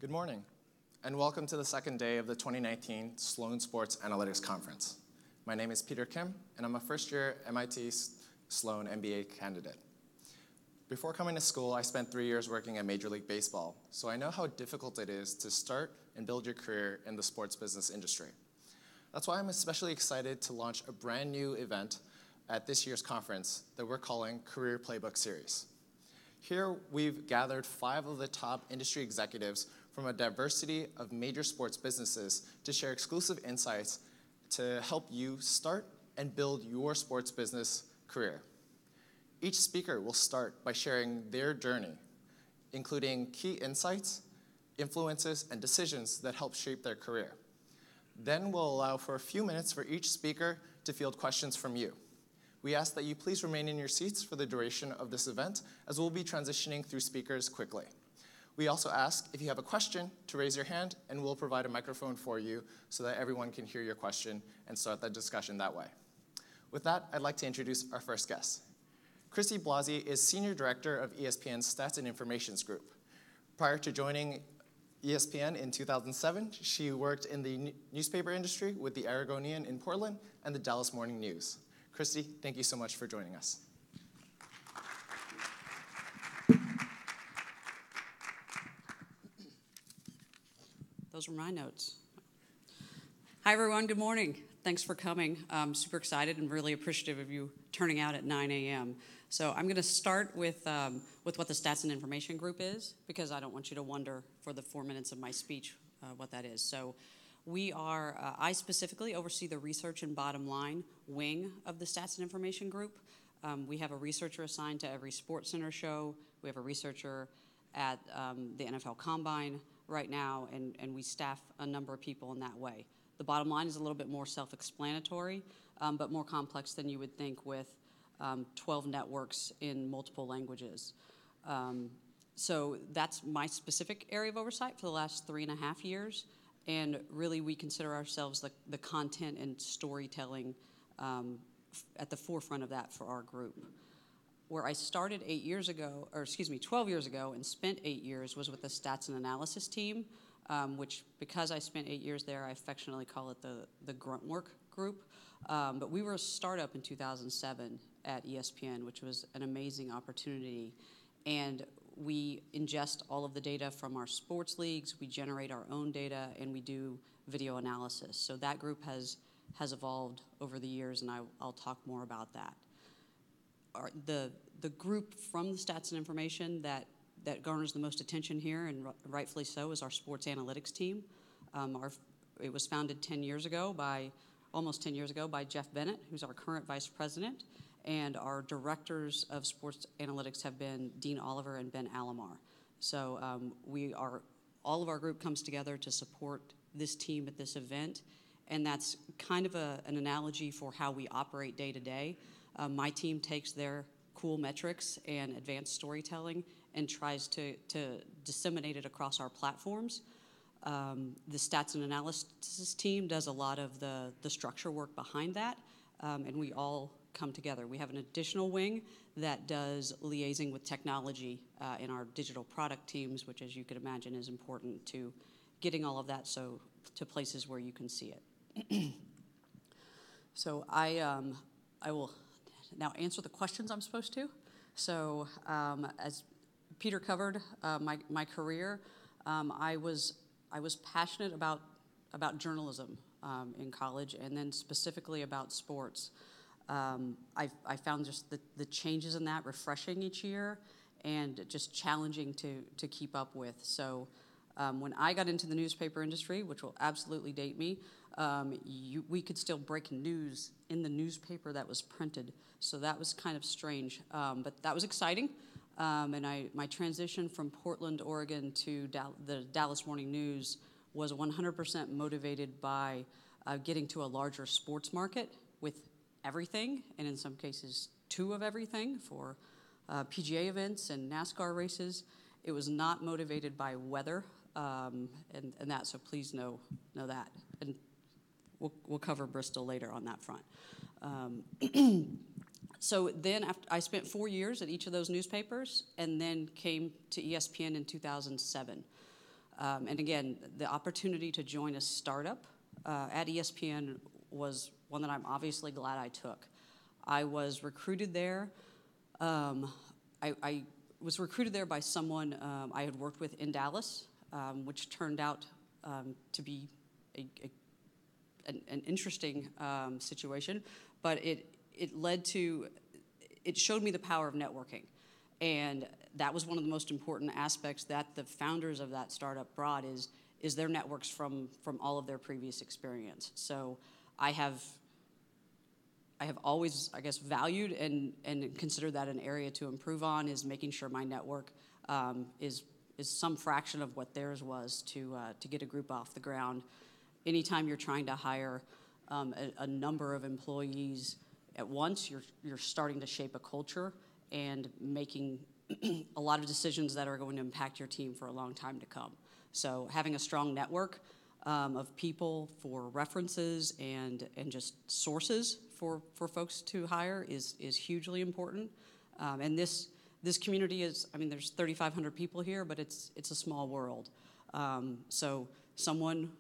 Good morning, and welcome to the second day of the 2019 Sloan Sports Analytics Conference. My name is Peter Kim, and I'm a first-year MIT Sloan MBA candidate. Before coming to school, I spent 3 years working at Major League Baseball, so I know how difficult it is to start and build your career in the sports business industry. That's why I'm especially excited to launch a brand new event at this year's conference that we're calling Career Playbook Series. Here, we've gathered 5 of the top industry executives from a diversity of major sports businesses to share exclusive insights to help you start and build your sports business career. Each speaker will start by sharing their journey, including key insights, influences, and decisions that help shape their career. Then we'll allow for a few minutes for each speaker to field questions from you. We ask that you please remain in your seats for the duration of this event, as we'll be transitioning through speakers quickly. We also ask, if you have a question, to raise your hand, and we'll provide a microphone for you so that everyone can hear your question and start the discussion that way. With that, I'd like to introduce our first guest. Kristi Blasi is Senior Director of ESPN's Stats and Informations Group. Prior to joining ESPN in 2007, she worked in the newspaper industry with the Oregonian in Portland and the Dallas Morning News. Kristi, thank you so much for joining us. Those were my notes. Hi, everyone. Good morning. Thanks for coming. I'm super excited and really appreciative of you turning out at 9 a.m. So I'm going to start with what the Stats and Information Group is, because I don't want you to wonder for the 4 minutes of my speech what that is. So we are, I specifically oversee the research and bottom line wing of the Stats and Information Group. We have a researcher assigned to every SportsCenter show. We have a researcher at the NFL Combine right now, and we staff a number of people in that way. The bottom line is a little bit more self-explanatory, but more complex than you would think with 12 networks in multiple languages. So that's my specific area of oversight for the last 3.5 years. And really, we consider ourselves the content and storytelling at the forefront of that for our group. Where I started 12 years ago, and spent 8 years was with the stats and analysis team, which, because I spent 8 years there, I affectionately call it the grunt work group. But we were a startup in 2007 at ESPN, which was an amazing opportunity. And we ingest all of the data from our sports leagues, we generate our own data, and we do video analysis. So that group has evolved over the years, and I'll talk more about that. The group from the Stats and Information that garners the most attention here, and rightfully so, is our sports analytics team. It was founded almost 10 years ago by Jeff Bennett, who's our current vice president. And our directors of sports analytics have been Dean Oliver and Ben Alomar. So all of our group comes together to support this team at this event. And that's kind of an analogy for how we operate day to day. My team takes their cool metrics and advanced storytelling and tries to disseminate it across our platforms. The stats and analysis team does a lot of the structure work behind that, and we all come together. We have an additional wing that does liaising with technology in our digital product teams, which, as you could imagine, is important to getting all of that to places where you can see it. So I will now answer the questions I'm supposed to. So as Peter covered my career, I was passionate about journalism in college, and then specifically about sports. I found just the changes in that refreshing each year and just challenging to keep up with. So when I got into the newspaper industry, which will absolutely date me, we could still break news in the newspaper that was printed. So that was kind of strange, but that was exciting. And my transition from Portland, Oregon to the Dallas Morning News was 100% motivated by getting to a larger sports market with everything, and in some cases, 2 of everything for PGA events and NASCAR races. It was not motivated by weather and that, so please know that. And we'll cover Bristol later on that front. So then I spent 4 years at each of those newspapers and then came to ESPN in 2007. And again, the opportunity to join a startup at ESPN was one that I'm obviously glad I took. I was recruited there. I was recruited there by someone I had worked with in Dallas, which turned out to be an interesting situation, but it showed me the power of networking. And that was one of the most important aspects that the founders of that startup brought is their networks from all of their previous experience. So I have always, I guess, valued and considered that an area to improve on, is making sure my network is some fraction of what theirs was to get a group off the ground. Anytime you're trying to hire a number of employees at once, you're starting to shape a culture and making a lot of decisions that are going to impact your team for a long time to come. So having a strong network of people for references and just sources for folks to hire is hugely important. And this community is, I mean, there's 3,500 people here, but it's a small world. So someone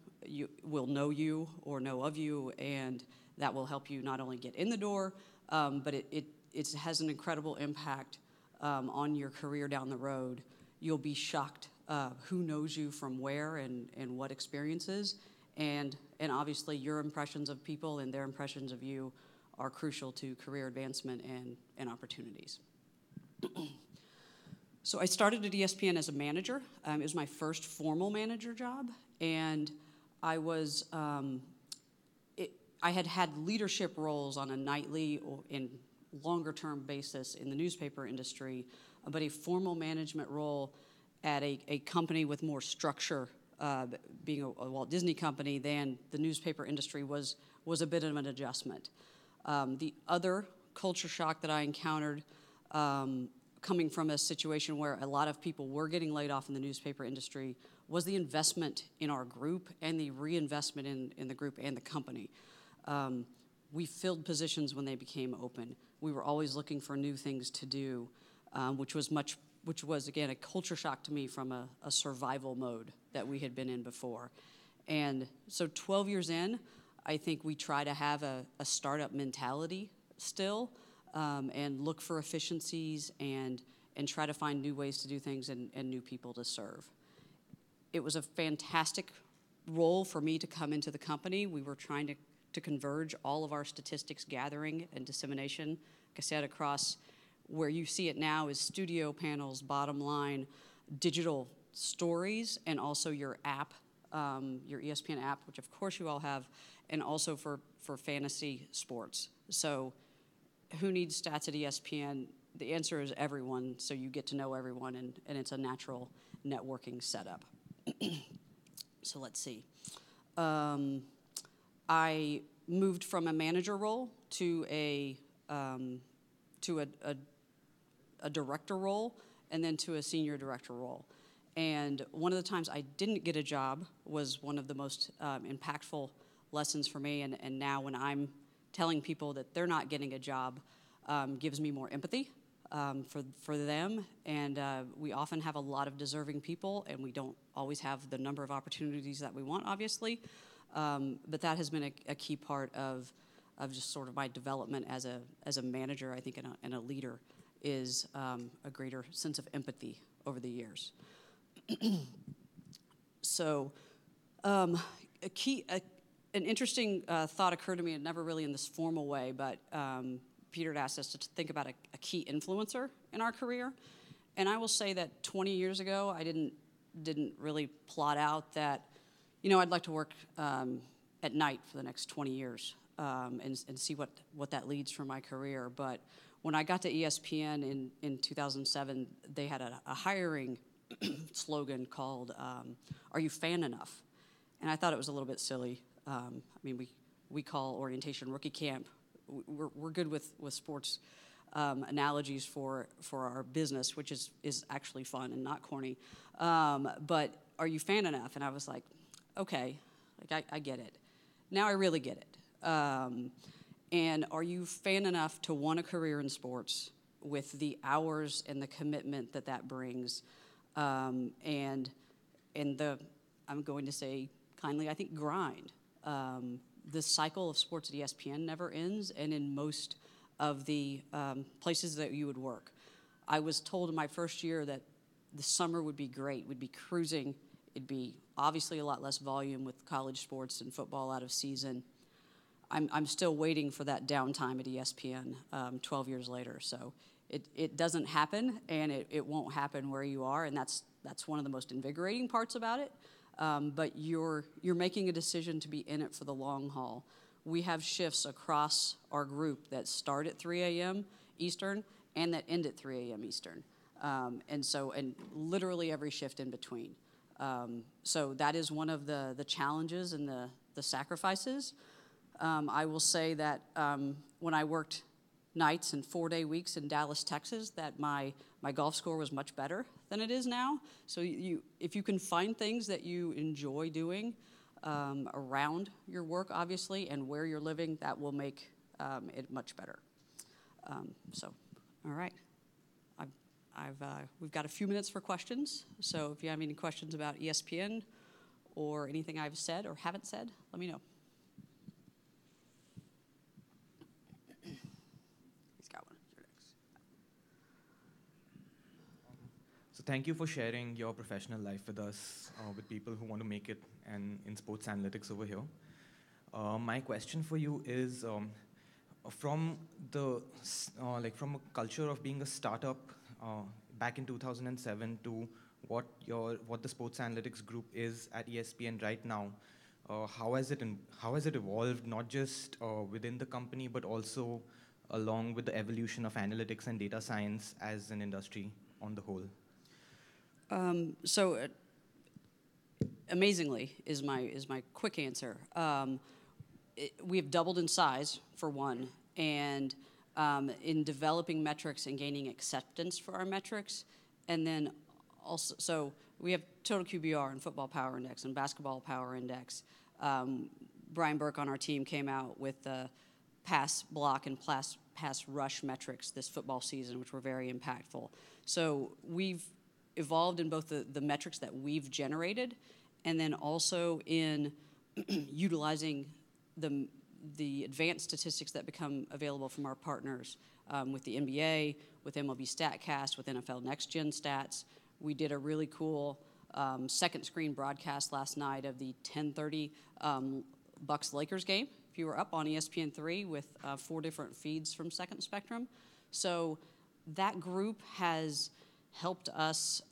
will know you or know of you, and that will help you not only get in the door, but it has an incredible impact on your career down the road. You'll be shocked who knows you from where and what experiences, and obviously your impressions of people and their impressions of you are crucial to career advancement and opportunities. So I started at ESPN as a manager. It was my first formal manager job, and I was I had leadership roles on a nightly or in longer-term basis in the newspaper industry, but a formal management role at a company with more structure, being a Walt Disney company, than the newspaper industry was a bit of an adjustment. The other culture shock that I encountered coming from a situation where a lot of people were getting laid off in the newspaper industry was the investment in our group and the reinvestment in the group and the company. We filled positions when they became open. We were always looking for new things to do, which was again a culture shock to me from a survival mode that we had been in before. And so 12 years in, I think we try to have a startup mentality still, and look for efficiencies and try to find new ways to do things and new people to serve. It was a fantastic role for me to come into the company. We were trying to converge all of our statistics gathering and dissemination, like I said, across where you see it now is studio panels, bottom line, digital stories, and also your app, your ESPN app, which of course you all have, and also for fantasy sports. So who needs stats at ESPN? The answer is everyone, so you get to know everyone, and it's a natural networking setup. So let's see. I moved from a manager role to a director role, and then to a senior director role. And one of the times I didn't get a job was one of the most impactful lessons for me. And now when I'm telling people that they're not getting a job, gives me more empathy for them. And we often have a lot of deserving people, and we don't always have the number of opportunities that we want, obviously. But that has been a key part of just sort of my development as a manager, I think, and a leader, is a greater sense of empathy over the years. So an interesting thought occurred to me, and never really in this formal way, but Peter had asked us to think about a key influencer in our career. And I will say that 20 years ago, I didn't really plot out that, I'd like to work at night for the next 20 years and see what that leads for my career. But when I got to ESPN in 2007, they had a hiring slogan called, "Are you fan enough?" And I thought it was a little bit silly. We call orientation rookie camp. We're good with sports analogies for our business, which is actually fun and not corny. But are you fan enough? And I was like, okay, I get it. Now I really get it. And are you fan enough to want a career in sports with the hours and the commitment that brings, and I'm going to say kindly, I think, grind. The cycle of sports at ESPN never ends, and in most of the places that you would work. I was told in my first year that the summer would be great. We'd be cruising. It'd be obviously a lot less volume with college sports and football out of season. I'm still waiting for that downtime at ESPN 12 years later. So it doesn't happen, and it won't happen where you are, and that's one of the most invigorating parts about it. But you're making a decision to be in it for the long haul. We have shifts across our group that start at 3 a.m. Eastern and that end at 3 a.m. Eastern. And literally every shift in between. So that is one of the challenges and the sacrifices. I will say that when I worked nights and 4-day weeks in Dallas, Texas, that my golf score was much better than it is now. So if you can find things that you enjoy doing around your work, obviously, and where you're living, that will make it much better. All right. We've got a few minutes for questions. So if you have any questions about ESPN or anything I've said or haven't said, let me know. So thank you for sharing your professional life with us, with people who want to make it and in sports analytics over here. My question for you is, from a culture of being a startup back in 2007 to what the sports analytics group is at ESPN right now, how has it evolved, not just within the company, but also along with the evolution of analytics and data science as an industry on the whole? Amazingly is my quick answer. We have doubled in size, for one, and in developing metrics and gaining acceptance for our metrics, and then also, so we have total QBR and football power index and basketball power index. Brian Burke on our team came out with the pass block and pass rush metrics this football season, which were very impactful. So we've evolved in both the metrics that we've generated, and then also in utilizing the advanced statistics that become available from our partners with the NBA, with MLB StatCast, with NFL Next Gen Stats. We did a really cool second screen broadcast last night of the 10:30 Bucks-Lakers game. If you were up on ESPN3 with 4 different feeds from Second Spectrum. So that group has helped us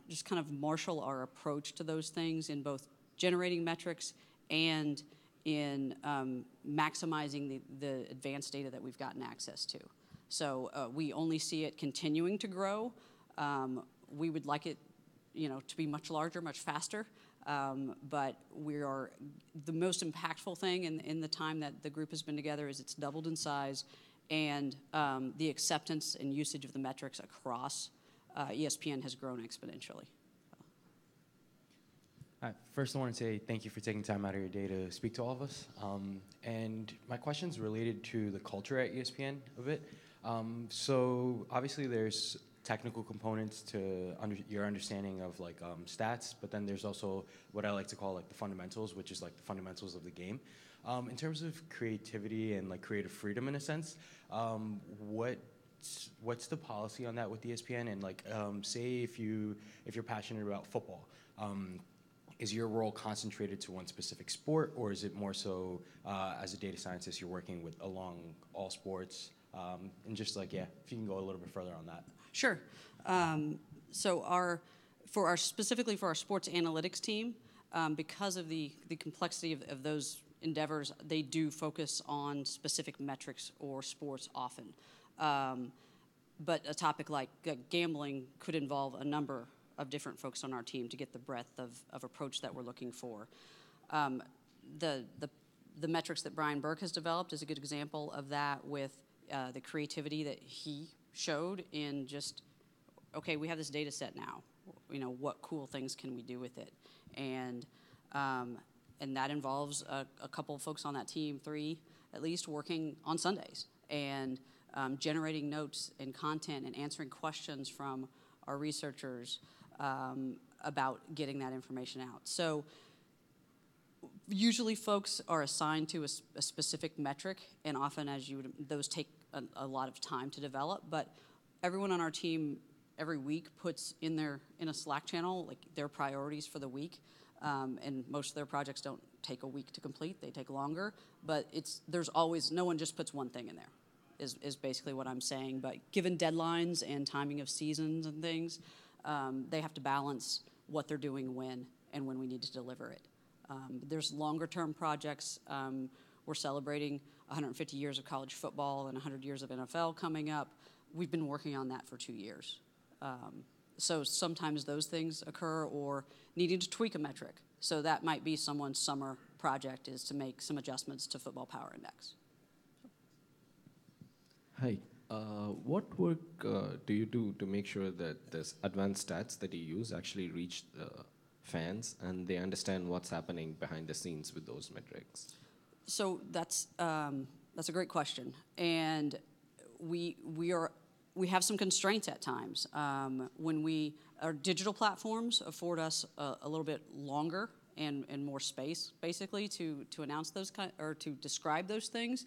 just kind of marshal our approach to those things in both generating metrics and in maximizing the advanced data that we've gotten access to. So we only see it continuing to grow. We would like it, to be much larger, much faster. But the most impactful thing in the time that the group has been together is it's doubled in size, and the acceptance and usage of the metrics across ESPN has grown exponentially. First, I want to say thank you for taking time out of your day to speak to all of us. And my question is related to the culture at ESPN a bit. So obviously there's technical components to your understanding of stats, but then there's also what I like to call the fundamentals, which is the fundamentals of the game. In terms of creativity and creative freedom in a sense, what's the policy on that with ESPN? And say if you're passionate about football, is your role concentrated to one specific sport, or is it more so as a data scientist you're working with along all sports? And just if you can go a little bit further on that. Sure. So specifically for our sports analytics team, because of the complexity of those endeavors, they do focus on specific metrics or sports often. But a topic like gambling could involve a number of different folks on our team to get the breadth of approach that we're looking for. The metrics that Brian Burke has developed is a good example of that, with the creativity that he showed in just, okay, we have this data set now. What cool things can we do with it? And that involves a couple of folks on that team, 3 at least, working on Sundays and generating notes and content and answering questions from our researchers. about getting that information out. So usually folks are assigned to a specific metric, and often those take a lot of time to develop, but everyone on our team every week puts in a Slack channel like their priorities for the week, and most of their projects don't take a week to complete, they take longer, but there's always, no one just puts one thing in there, is basically what I'm saying. But given deadlines and timing of seasons and things, they have to balance what they're doing when we need to deliver it. There's longer term projects. We're celebrating 150 years of college football and 100 years of NFL coming up. We've been working on that for 2 years. So sometimes those things occur, or needing to tweak a metric. So that might be someone's summer project, is to make some adjustments to Football Power Index. Hi. What work do you do to make sure that this advanced stats that you use actually reach the fans and they understand what's happening behind the scenes with those metrics? So that's a great question, and we have some constraints at times. When our digital platforms afford us a little bit longer and more space, basically, to announce those or to describe those things.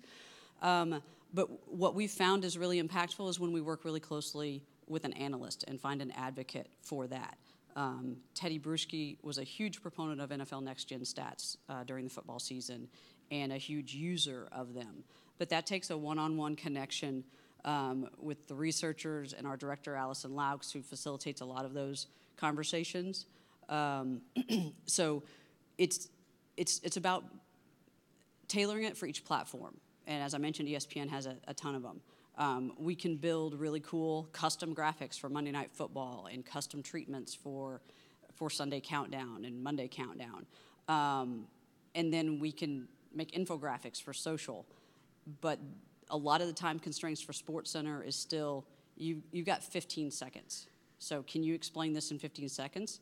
But what we've found is really impactful is when we work really closely with an analyst and find an advocate for that. Teddy Bruschi was a huge proponent of NFL Next Gen stats during the football season, and a huge user of them. But that takes a one-on-one connection with the researchers and our director, Allison Laux, who facilitates a lot of those conversations. So it's about tailoring it for each platform. And as I mentioned, ESPN has a ton of them. We can build really cool custom graphics for Monday Night Football and custom treatments for Sunday Countdown and Monday Countdown. And then we can make infographics for social. But a lot of the time constraints for SportsCenter is still, you've got 15 seconds. So can you explain this in 15 seconds?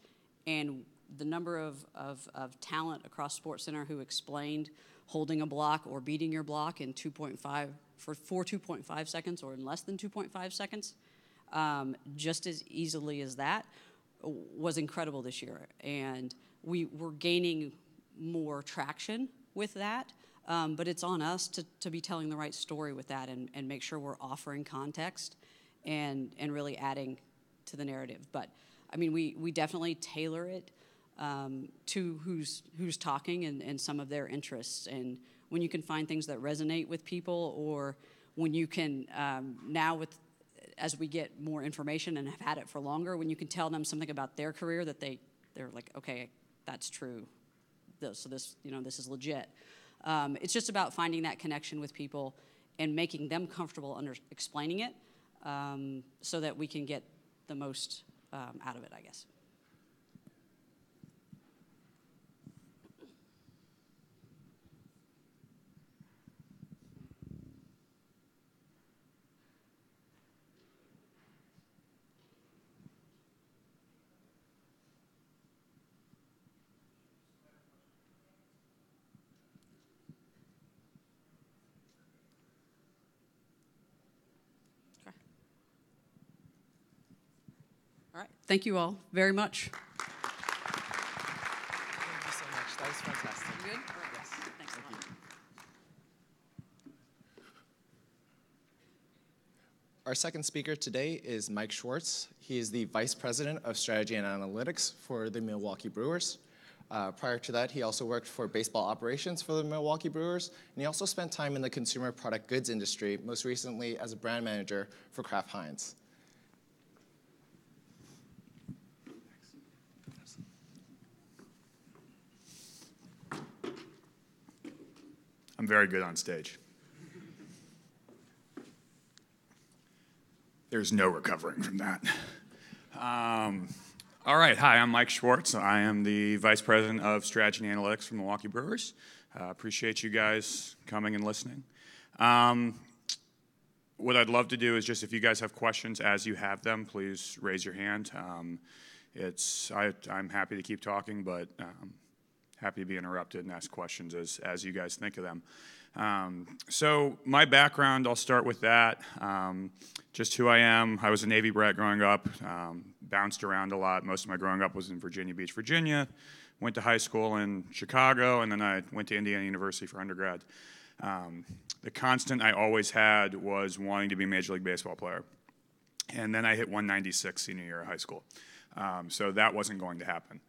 And the number of talent across SportsCenter who explained holding a block or beating your block in 2.5 seconds or in less than 2.5 seconds, just as easily as that, was incredible this year. And we're gaining more traction with that, but it's on us to be telling the right story with that and make sure we're offering context and really adding to the narrative. But I mean, we definitely tailor it to who's talking and some of their interests. And when you can find things that resonate with people, or when you can now as we get more information and have had it for longer, when you can tell them something about their career that they're like, okay, that's true. So this is legit. It's just about finding that connection with people and making them comfortable explaining it, so that we can get the most out of it, I guess. All right. Thank you all very much. Thank you so much. That was fantastic. You good? All right. Yes. Thanks a lot. Our second speaker today is Mike Schwartz. He is the Vice President of Strategy and Analytics for the Milwaukee Brewers. Prior to that, he also worked for baseball operations for the Milwaukee Brewers, and he also spent time in the consumer product goods industry, most recently as a brand manager for Kraft Heinz. I'm very good on stage. There's no recovering from that. All right, hi, I'm Mike Schwartz. I am the Vice President of Strategy and Analytics for Milwaukee Brewers. Appreciate you guys coming and listening. What I'd love to do is just, if you guys have questions as you have them, please raise your hand. I'm happy to keep talking, but happy to be interrupted and ask questions as you guys think of them. So my background, I'll start with that. Just who I am. I was a Navy brat growing up, bounced around a lot. Most of my growing up was in Virginia Beach, Virginia. Went to high school in Chicago, and then I went to Indiana University for undergrad. The constant I always had was wanting to be a Major League Baseball player. And then I hit 196 senior year of high school. So that wasn't going to happen.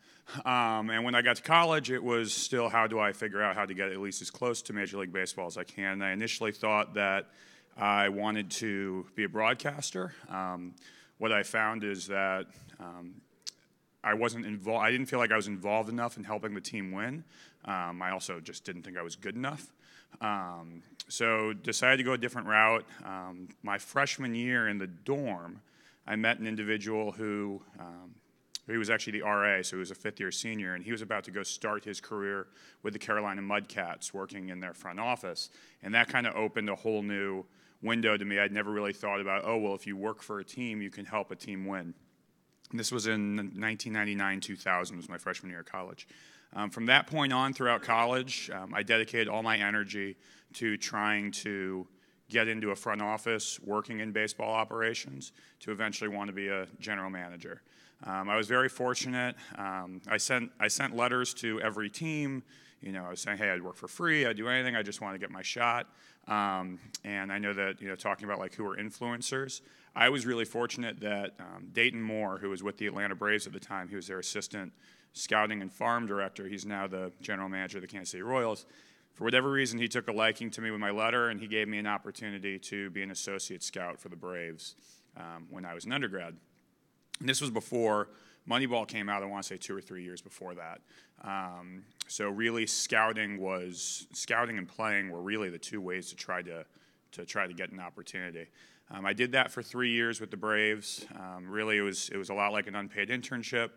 And when I got to college, it was still how do I figure out how to get at least as close to Major League Baseball as I can. And I initially thought that I wanted to be a broadcaster. What I found is that I wasn't involved. I didn't feel like I was involved enough in helping the team win. I also just didn't think I was good enough. So decided to go a different route. My freshman year in the dorm, I met an individual who he was actually the RA, so he was a fifth-year senior, and he was about to go start his career with the Carolina Mudcats, working in their front office. And that kind of opened a whole new window to me. I'd never really thought about, oh, well, if you work for a team, you can help a team win. And this was in 1999-2000, was my freshman year of college. From that point on throughout college, I dedicated all my energy to trying to get into a front office, working in baseball operations, to eventually want to be a general manager. I was very fortunate. I sent letters to every team. You know, I was saying, hey, I'd work for free, I'd do anything, I just want to get my shot. And I know that, you know, talking about like who are influencers, I was really fortunate that Dayton Moore, who was with the Atlanta Braves at the time, he was their assistant scouting and farm director. He's now the general manager of the Kansas City Royals. For whatever reason, he took a liking to me with my letter, and he gave me an opportunity to be an associate scout for the Braves when I was an undergrad. And this was before Moneyball came out, I want to say 2 or 3 years before that. So really scouting and playing were really the two ways to try to get an opportunity. I did that for 3 years with the Braves. Really, it was a lot like an unpaid internship.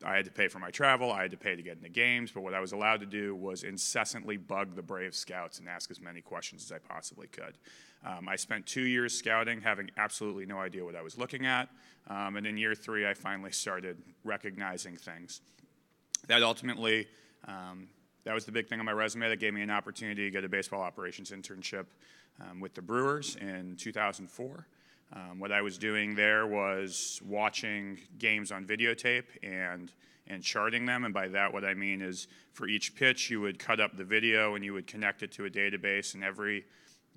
I had to pay for my travel, I had to pay to get into games, but what I was allowed to do was incessantly bug the Braves scouts and ask as many questions as I possibly could. I spent 2 years scouting, having absolutely no idea what I was looking at, and in year 3, I finally started recognizing things. That ultimately, that was the big thing on my resume that gave me an opportunity to get a baseball operations internship with the Brewers in 2004. What I was doing there was watching games on videotape and charting them, and by that what I mean is for each pitch you would cut up the video and you would connect it to a database, and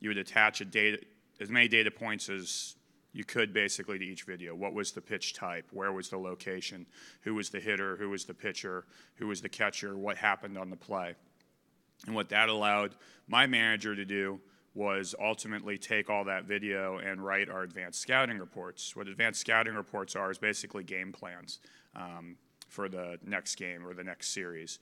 you would attach as many data points as you could basically to each video. What was the pitch type? Where was the location? Who was the hitter? Who was the pitcher? Who was the catcher? What happened on the play? And what that allowed my manager to do was ultimately take all that video and write our advanced scouting reports. What advanced scouting reports are is basically game plans for the next game or the next series.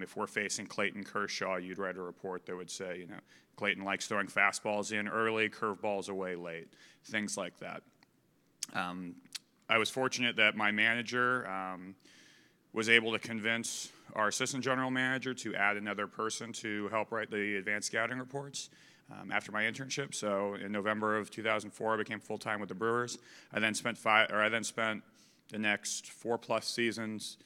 If we're facing Clayton Kershaw, you'd write a report that would say, you know, Clayton likes throwing fastballs in early, curveballs away late, things like that. I was fortunate that my manager was able to convince our assistant general manager to add another person to help write the advanced scouting reports after my internship. So in November of 2004, I became full-time with the Brewers. I then spent the next 4+ seasons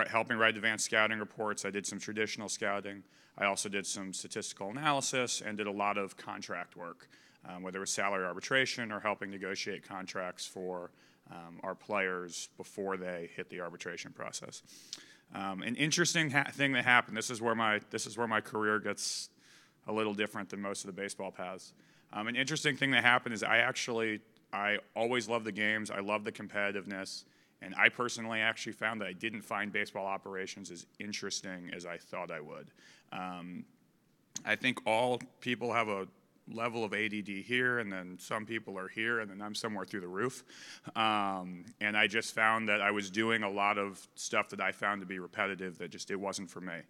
helping write advanced scouting reports. I did some traditional scouting. I also did some statistical analysis and did a lot of contract work, whether it was salary arbitration or helping negotiate contracts for our players before they hit the arbitration process. An interesting thing that happened. This is where my career gets a little different than most of the baseball paths. An interesting thing that happened is I always loved the games. I loved the competitiveness. And I personally actually found that I didn't find baseball operations as interesting as I thought I would. I think all people have a level of ADD here, and then some people are here, and then I'm somewhere through the roof. And I just found that I was doing a lot of stuff that I found to be repetitive that it wasn't for me.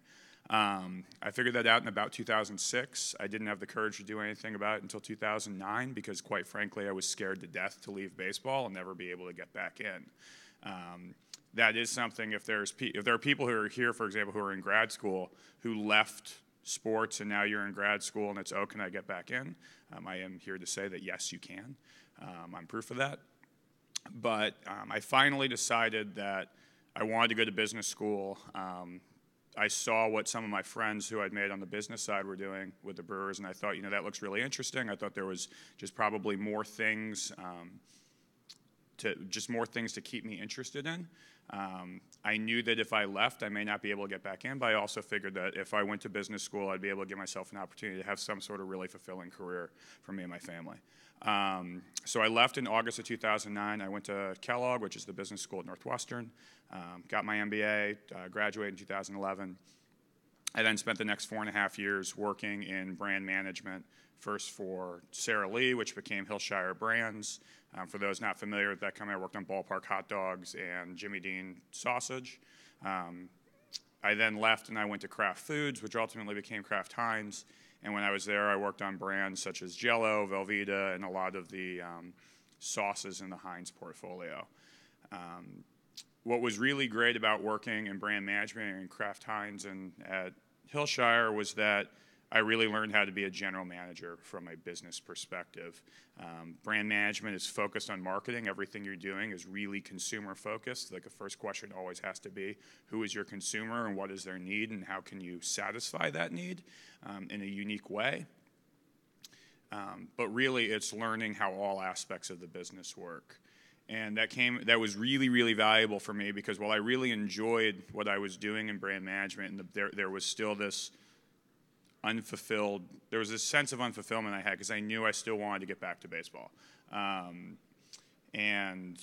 I figured that out in about 2006. I didn't have the courage to do anything about it until 2009 because, quite frankly, I was scared to death to leave baseball and never be able to get back in. That is something, if there are people who are here, for example, who are in grad school who left sports and now you're in grad school and it's, oh, can I get back in? I am here to say that, yes, you can. I'm proof of that. But I finally decided that I wanted to go to business school. I saw what some of my friends who I'd made on the business side were doing with the Brewers, and I thought, that looks really interesting. I thought there was just probably more things to keep me interested in. I knew that if I left, I may not be able to get back in, but I also figured that if I went to business school, I'd be able to give myself an opportunity to have some sort of really fulfilling career for me and my family. So I left in August of 2009. I went to Kellogg, which is the business school at Northwestern, got my MBA, graduated in 2011. I then spent the next 4.5 years working in brand management, first for Sara Lee, which became Hillshire Brands. For those not familiar with that company, I worked on Ballpark hot dogs and Jimmy Dean sausage. I then left and I went to Kraft Foods, which ultimately became Kraft Heinz. And when I was there, I worked on brands such as Jell-O, Velveeta, and a lot of the sauces in the Heinz portfolio. What was really great about working in brand management in Kraft Heinz and at Hillshire was that I really learned how to be a general manager from a business perspective. Brand management is focused on marketing. Everything you're doing is really consumer focused. Like the first question always has to be, who is your consumer and what is their need and how can you satisfy that need in a unique way? But really it's learning how all aspects of the business work. And that was really, really valuable for me because while I really enjoyed what I was doing in brand management, and there was still this there was this sense of unfulfillment I had because I knew I still wanted to get back to baseball. And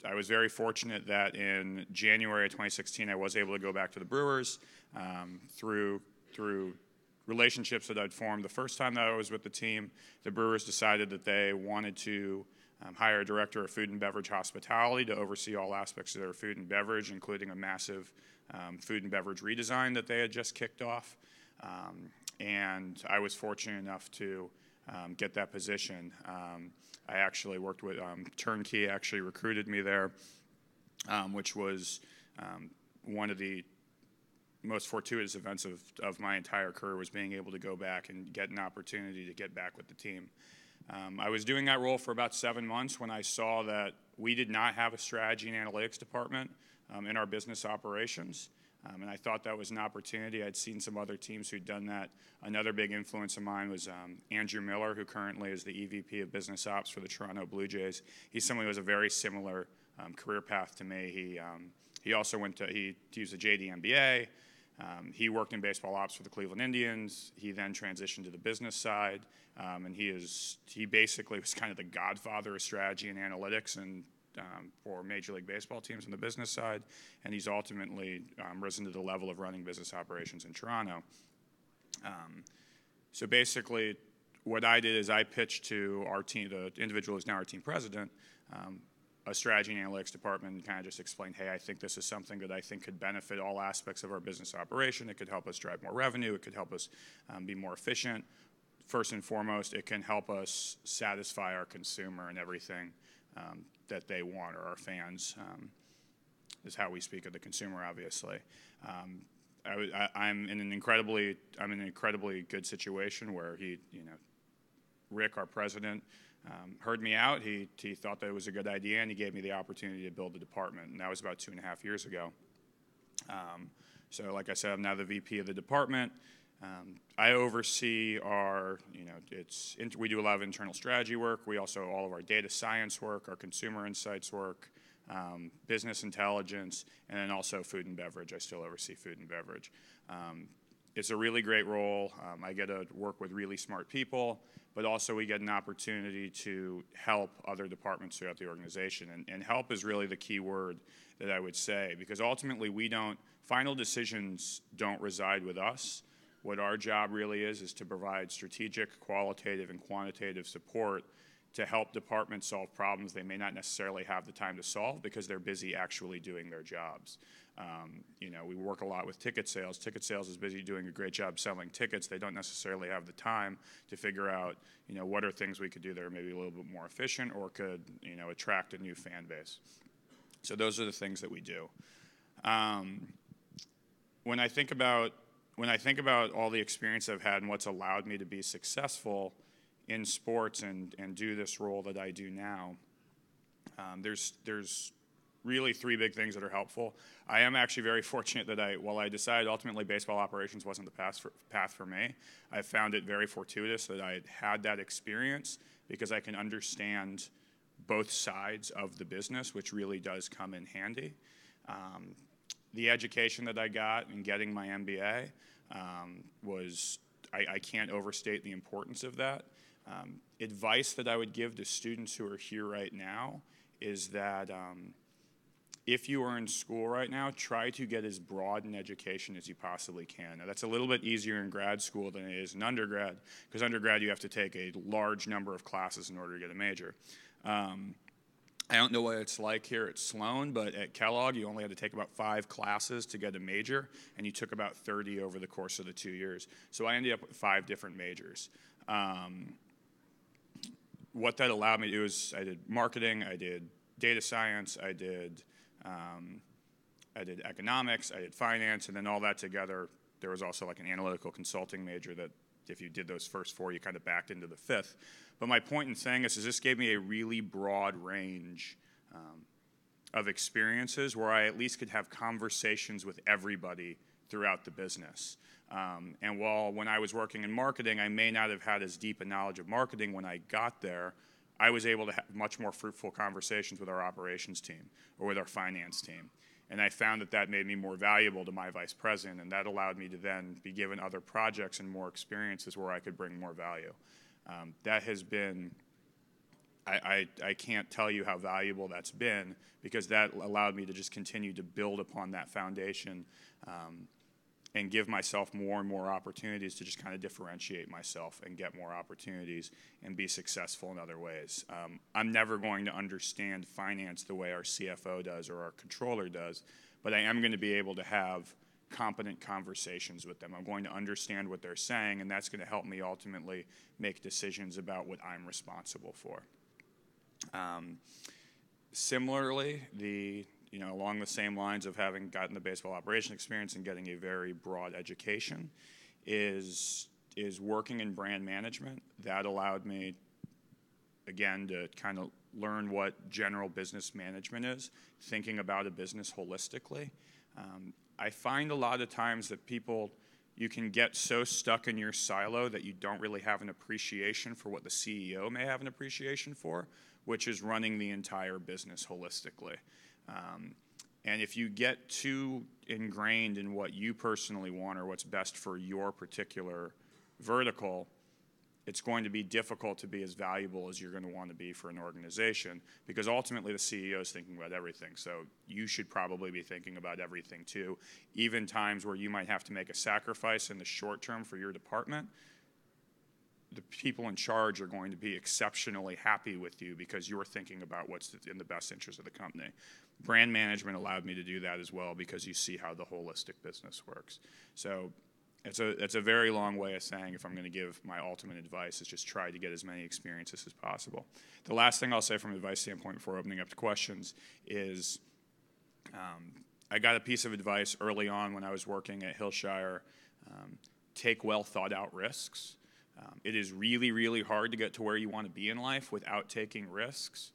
I was very fortunate that in January of 2016, I was able to go back to the Brewers through relationships that I'd formed the first time that I was with the team. The Brewers decided that they wanted to hire a director of food and beverage hospitality to oversee all aspects of their food and beverage, including a massive food and beverage redesign that they had just kicked off. And I was fortunate enough to get that position. I actually worked with Turnkey, actually recruited me there, which was one of the most fortuitous events of my entire career was being able to go back and get an opportunity to get back with the team. I was doing that role for about 7 months when I saw that we did not have a strategy and analytics department in our business operations. And I thought that was an opportunity. I'd seen some other teams who'd done that. Another big influence of mine was Andrew Miller, who currently is the EVP of Business Ops for the Toronto Blue Jays. He's someone who has a very similar career path to me. He also he used a JD MBA. He worked in baseball ops for the Cleveland Indians. He then transitioned to the business side, and he basically was kind of the godfather of strategy and analytics and for Major League Baseball teams on the business side, and he's ultimately risen to the level of running business operations in Toronto. So basically, what I did is I pitched to our team, the individual who's now our team president, a strategy and analytics department, and kind of just explained, hey, I think this is something that I think could benefit all aspects of our business operation. It could help us drive more revenue. It could help us be more efficient. First and foremost, it can help us satisfy our consumer and everything that they want, or our fans, is how we speak of the consumer, obviously. I'm in an incredibly good situation where Rick, our president, heard me out. He thought that it was a good idea, and he gave me the opportunity to build the department, and that was about 2.5 years ago. So like I said, I'm now the VP of the department. I oversee we do a lot of internal strategy work. We also, all of our data science work, our consumer insights work, business intelligence, and then also food and beverage. I still oversee food and beverage. It's a really great role. I get to work with really smart people, but also we get an opportunity to help other departments throughout the organization. And help is really the key word that I would say, because ultimately final decisions don't reside with us. What our job really is to provide strategic, qualitative, and quantitative support to help departments solve problems they may not necessarily have the time to solve because they're busy actually doing their jobs. We work a lot with ticket sales. Ticket sales is busy doing a great job selling tickets. They don't necessarily have the time to figure out, what are things we could do that are maybe a little bit more efficient or could, attract a new fan base. So those are the things that we do. When I think about all the experience I've had and what's allowed me to be successful in sports and do this role that I do now, there's really three big things that are helpful. I am actually very fortunate that while I decided ultimately baseball operations wasn't the path for me, I found it very fortuitous that I had that experience because I can understand both sides of the business, which really does come in handy. The education that I got in getting my MBA I can't overstate the importance of that. Advice that I would give to students who are here right now is that if you are in school right now, try to get as broad an education as you possibly can. Now, that's a little bit easier in grad school than it is in undergrad, because undergrad you have to take a large number of classes in order to get a major. I don't know what it's like here at Sloan, but at Kellogg, you only had to take about 5 classes to get a major, and you took about 30 over the course of the 2 years. So I ended up with 5 different majors. What that allowed me to do is I did marketing, I did data science, I did economics, I did finance, and then all that together, there was also like an analytical consulting major that if you did those first 4, you kind of backed into the 5th. But my point in saying this is this gave me a really broad range of experiences where I at least could have conversations with everybody throughout the business. And while when I was working in marketing, I may not have had as deep a knowledge of marketing when I got there, I was able to have much more fruitful conversations with our operations team or with our finance team. And I found that that made me more valuable to my vice president, and that allowed me to then be given other projects and more experiences where I could bring more value. That has been, I can't tell you how valuable that's been, because that allowed me to just continue to build upon that foundation and give myself more and more opportunities to just kind of differentiate myself and get more opportunities and be successful in other ways. I'm never going to understand finance the way our CFO does or our controller does, but I am going to be able to have competent conversations with them. I'm going to understand what they're saying, and that's going to help me ultimately make decisions about what I'm responsible for. Similarly, along the same lines of having gotten the baseball operation experience and getting a very broad education, is working in brand management. That allowed me, again, to kind of learn what general business management is, thinking about a business holistically. I find a lot of times that you can get so stuck in your silo that you don't really have an appreciation for what the CEO may have an appreciation for, which is running the entire business holistically. And if you get too ingrained in what you personally want or what's best for your particular vertical, it's going to be difficult to be as valuable as you're going to want to be for an organization, because ultimately the CEO is thinking about everything. So you should probably be thinking about everything too. Even times where you might have to make a sacrifice in the short term for your department, the people in charge are going to be exceptionally happy with you because you're thinking about what's in the best interest of the company. Brand management allowed me to do that as well, because you see how the holistic business works. So it's a very long way of saying, if I'm going to give my ultimate advice, is just try to get as many experiences as possible. The last thing I'll say from an advice standpoint before opening up to questions is I got a piece of advice early on when I was working at Hillshire. Take well thought out risks. It is really, really hard to get to where you want to be in life without taking risks.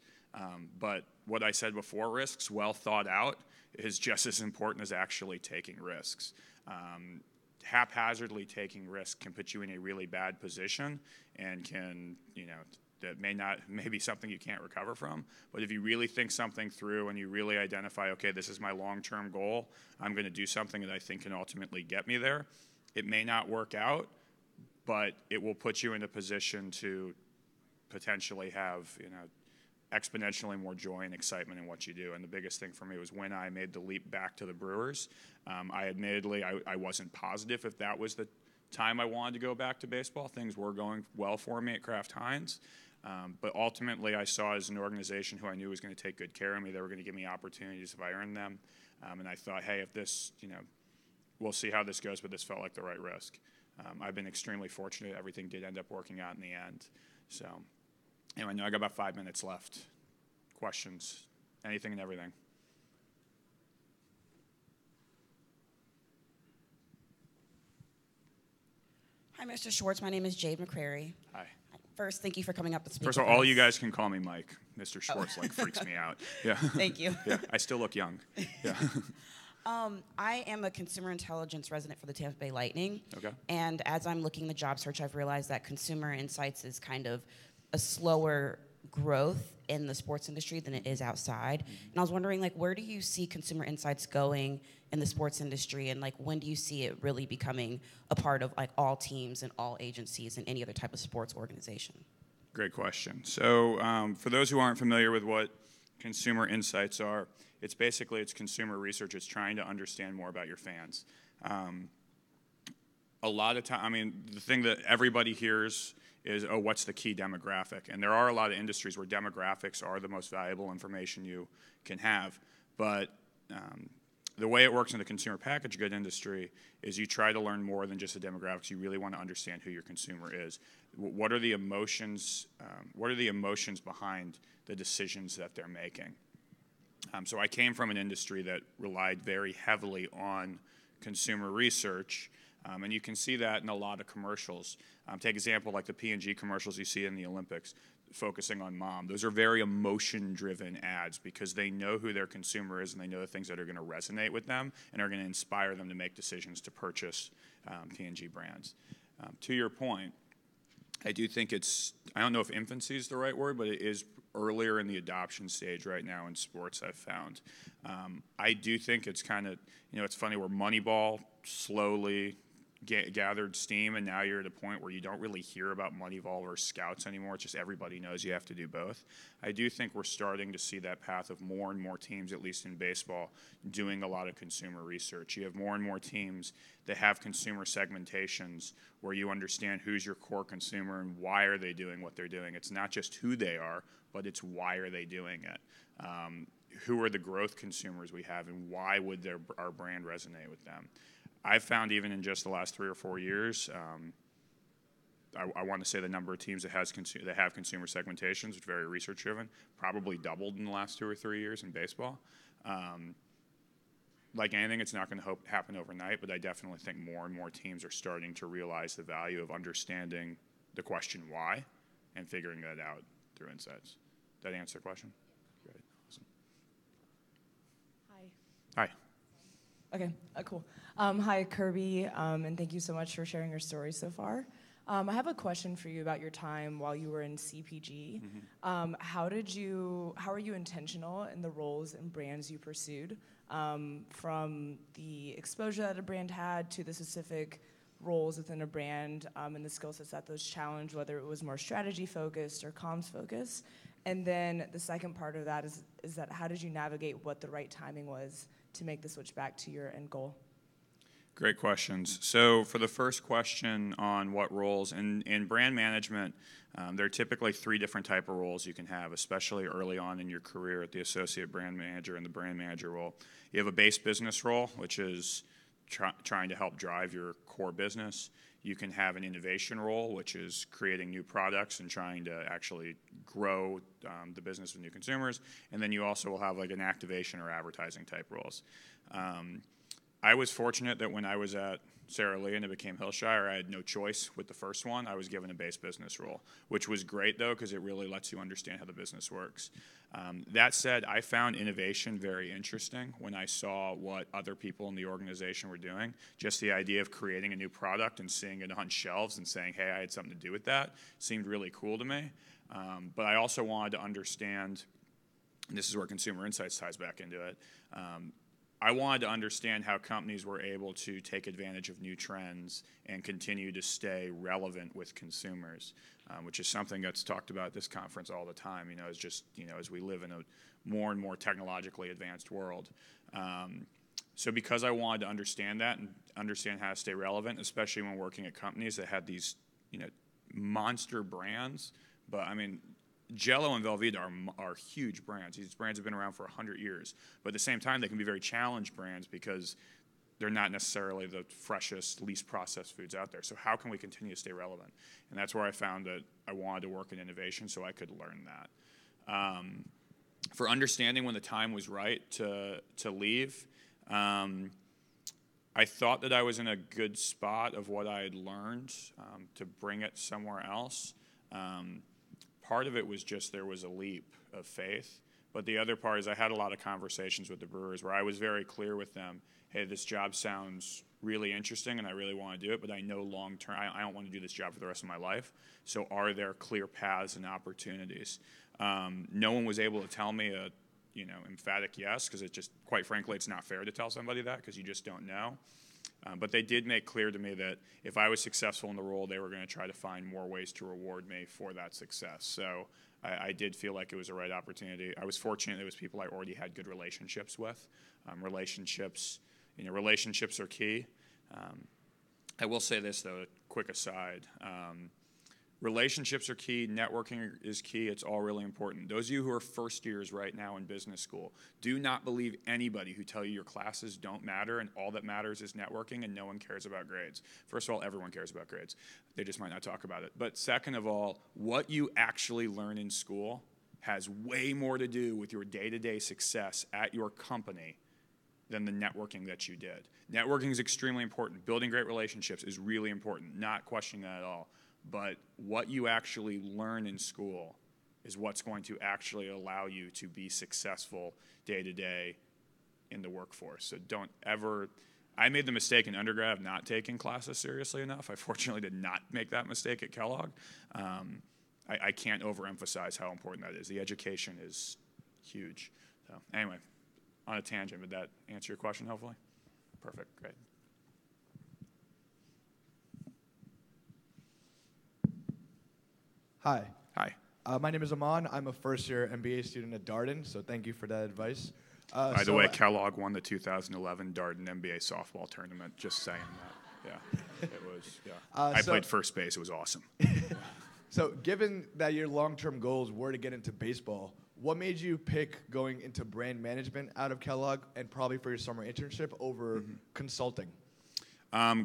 But what I said before, risks, well thought out, is just as important as actually taking risks. Haphazardly taking risks can put you in a really bad position and can, that may be something you can't recover from. But if you really think something through and you really identify, okay, this is my long-term goal, I'm going to do something that I think can ultimately get me there. It may not work out, but it will put you in a position to potentially have, exponentially more joy and excitement in what you do. And the biggest thing for me was when I made the leap back to the Brewers. I admittedly, I wasn't positive if that was the time I wanted to go back to baseball. Things were going well for me at Kraft Heinz. But ultimately, I saw as an organization who I knew was going to take good care of me. They were going to give me opportunities if I earned them. And I thought, hey, if this, we'll see how this goes, but this felt like the right risk. I've been extremely fortunate. Everything did end up working out in the end. So anyway, I got about 5 minutes left. Questions, anything and everything. Hi, Mr. Schwartz. My name is Jade McCrary. Hi. First, thank you for coming up to speak. First of all you guys can call me Mike. Mr. Schwartz freaks me out. Yeah. Thank you. Yeah, I still look young. Yeah. I am a consumer intelligence resident for the Tampa Bay Lightning. Okay. And as I'm looking the job search, I've realized that consumer insights is kind of a slower growth in the sports industry than it is outside. And I was wondering, where do you see consumer insights going in the sports industry, and when do you see it really becoming a part of all teams and all agencies and any other type of sports organization? Great question. So for those who aren't familiar with what consumer insights are, it's consumer research. It's trying to understand more about your fans. A lot of time, the thing that everybody hears is, oh, what's the key demographic? And there are a lot of industries where demographics are the most valuable information you can have. But the way it works in the consumer packaged good industry is you try to learn more than just the demographics. You really want to understand who your consumer is. What are the emotions? What are the emotions behind the decisions that they're making? So I came from an industry that relied very heavily on consumer research. And you can see that in a lot of commercials. Take example like the P&G commercials you see in the Olympics, focusing on mom. Those are very emotion-driven ads because they know who their consumer is and they know the things that are going to resonate with them and are going to inspire them to make decisions to purchase P&G brands. To your point, I do think I don't know if infancy is the right word, but it is earlier in the adoption stage right now in sports, I've found. I do think it's kind of, it's funny where Moneyball slowly gathered steam, and now you're at a point where you don't really hear about Moneyball or Scouts anymore. It's just everybody knows you have to do both. I do think we're starting to see that path of more and more teams, at least in baseball, doing a lot of consumer research. You have more and more teams that have consumer segmentations where you understand who's your core consumer and why are they doing what they're doing. It's not just who they are, but it's why are they doing it. Who are the growth consumers we have, and why would our brand resonate with them? I've found even in just the last 3 or 4 years, I want to say the number of teams that have consumer segmentations, which is very research-driven, probably doubled in the last 2 or 3 years in baseball. Like anything, it's not going to happen overnight, but I definitely think more and more teams are starting to realize the value of understanding the question why and figuring that out through insights. Did that answer the question? Great. Awesome. Hi. Hi. Okay, cool. Hi, Kirby, and thank you so much for sharing your story so far. I have a question for you about your time while you were in CPG. Mm-hmm. How are you intentional in the roles and brands you pursued, from the exposure that a brand had to the specific roles within a brand, and the skill sets that those challenged, whether it was more strategy focused or comms focused? And then the second part of that is that how did you navigate what the right timing was to make the switch back to your end goal? Great questions. So for the first question on what roles, in brand management, there are typically 3 different type of roles you can have, especially early on in your career at the associate brand manager and the brand manager role. You have a base business role, which is trying to help drive your core business. You can have an innovation role, which is creating new products and trying to actually grow the business with new consumers. And then you also will have like an activation or advertising type roles. I was fortunate that when I was at Sara Lee and it became Hillshire, I had no choice with the first one. I was given a base business role, which was great though, because it really lets you understand how the business works. That said, I found innovation very interesting when I saw what other people in the organization were doing. Just the idea of creating a new product and seeing it on shelves and saying, hey, I had something to do with that, seemed really cool to me. But I also wanted to understand, and this is where consumer insights ties back into it, I wanted to understand how companies were able to take advantage of new trends and continue to stay relevant with consumers, which is something that's talked about at this conference all the time. It's just, as we live in a more and more technologically advanced world. So because I wanted to understand that and understand how to stay relevant, especially when working at companies that had these, monster brands, but Jell-O and Velveeta are huge brands. These brands have been around for 100 years. But at the same time, they can be very challenged brands because they're not necessarily the freshest, least processed foods out there. So how can we continue to stay relevant? And that's where I found that I wanted to work in innovation so I could learn that. For understanding when the time was right to leave, I thought that I was in a good spot of what I had learned to bring it somewhere else. Part of it was just there was a leap of faith. But the other part is I had a lot of conversations with the Brewers where I was very clear with them, hey, this job sounds really interesting and I really want to do it, but I know long term, I don't want to do this job for the rest of my life. So are there clear paths and opportunities? No one was able to tell me a emphatic yes, because it just, quite frankly, it's not fair to tell somebody that because you just don't know. But they did make clear to me that if I was successful in the role, they were going to try to find more ways to reward me for that success. So I did feel like it was the right opportunity. I was fortunate it was people I already had good relationships with. Relationships are key. I will say this, though, a quick aside. Relationships are key. Networking is key. It's all really important. Those of you who are first years right now in business school, do not believe anybody who tell you your classes don't matter and all that matters is networking and no one cares about grades. First of all, everyone cares about grades. They just might not talk about it. But second of all, what you actually learn in school has way more to do with your day-to-day success at your company than the networking that you did. Networking is extremely important. Building great relationships is really important. Not questioning that at all. But what you actually learn in school is what's going to actually allow you to be successful day to day in the workforce. So don't ever, I made the mistake in undergrad of not taking classes seriously enough. I fortunately did not make that mistake at Kellogg. I can't overemphasize how important that is. The education is huge. So anyway, on a tangent, did that answer your question, hopefully? Perfect, great. Hi. Hi. My name is Aman. I'm a first-year MBA student at Darden, so thank you for that advice. By the way, Kellogg won the 2011 Darden NBA softball tournament, just saying that. Yeah, it was, yeah. I played first base. It was awesome. So given that your long-term goals were to get into baseball, what made you pick going into brand management out of Kellogg and probably for your summer internship over consulting?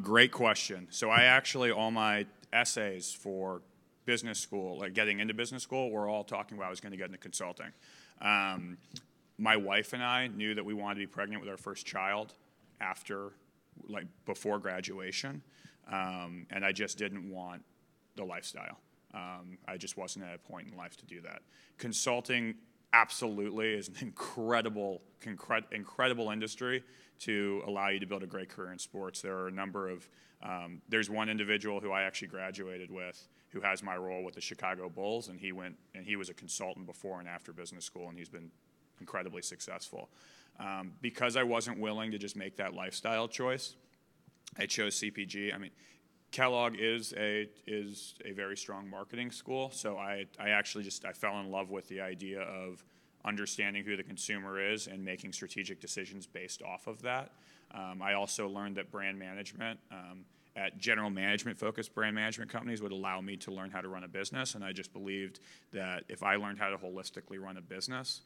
Great question. So I actually, all my essays for business school, like getting into business school, we're all talking about I was going to get into consulting. My wife and I knew that we wanted to be pregnant with our first child before graduation, and I just didn't want the lifestyle. I just wasn't at a point in life to do that. Consulting absolutely is an incredible industry to allow you to build a great career in sports. There are a number of, there's one individual who I actually graduated with who has my role with the Chicago Bulls, and he was a consultant before and after business school, and he's been incredibly successful. Because I wasn't willing to just make that lifestyle choice, I chose CPG. I mean, Kellogg is a very strong marketing school, so I fell in love with the idea of understanding who the consumer is and making strategic decisions based off of that. I also learned that brand management at general management focused brand management companies would allow me to learn how to run a business, and I just believed that if I learned how to holistically run a business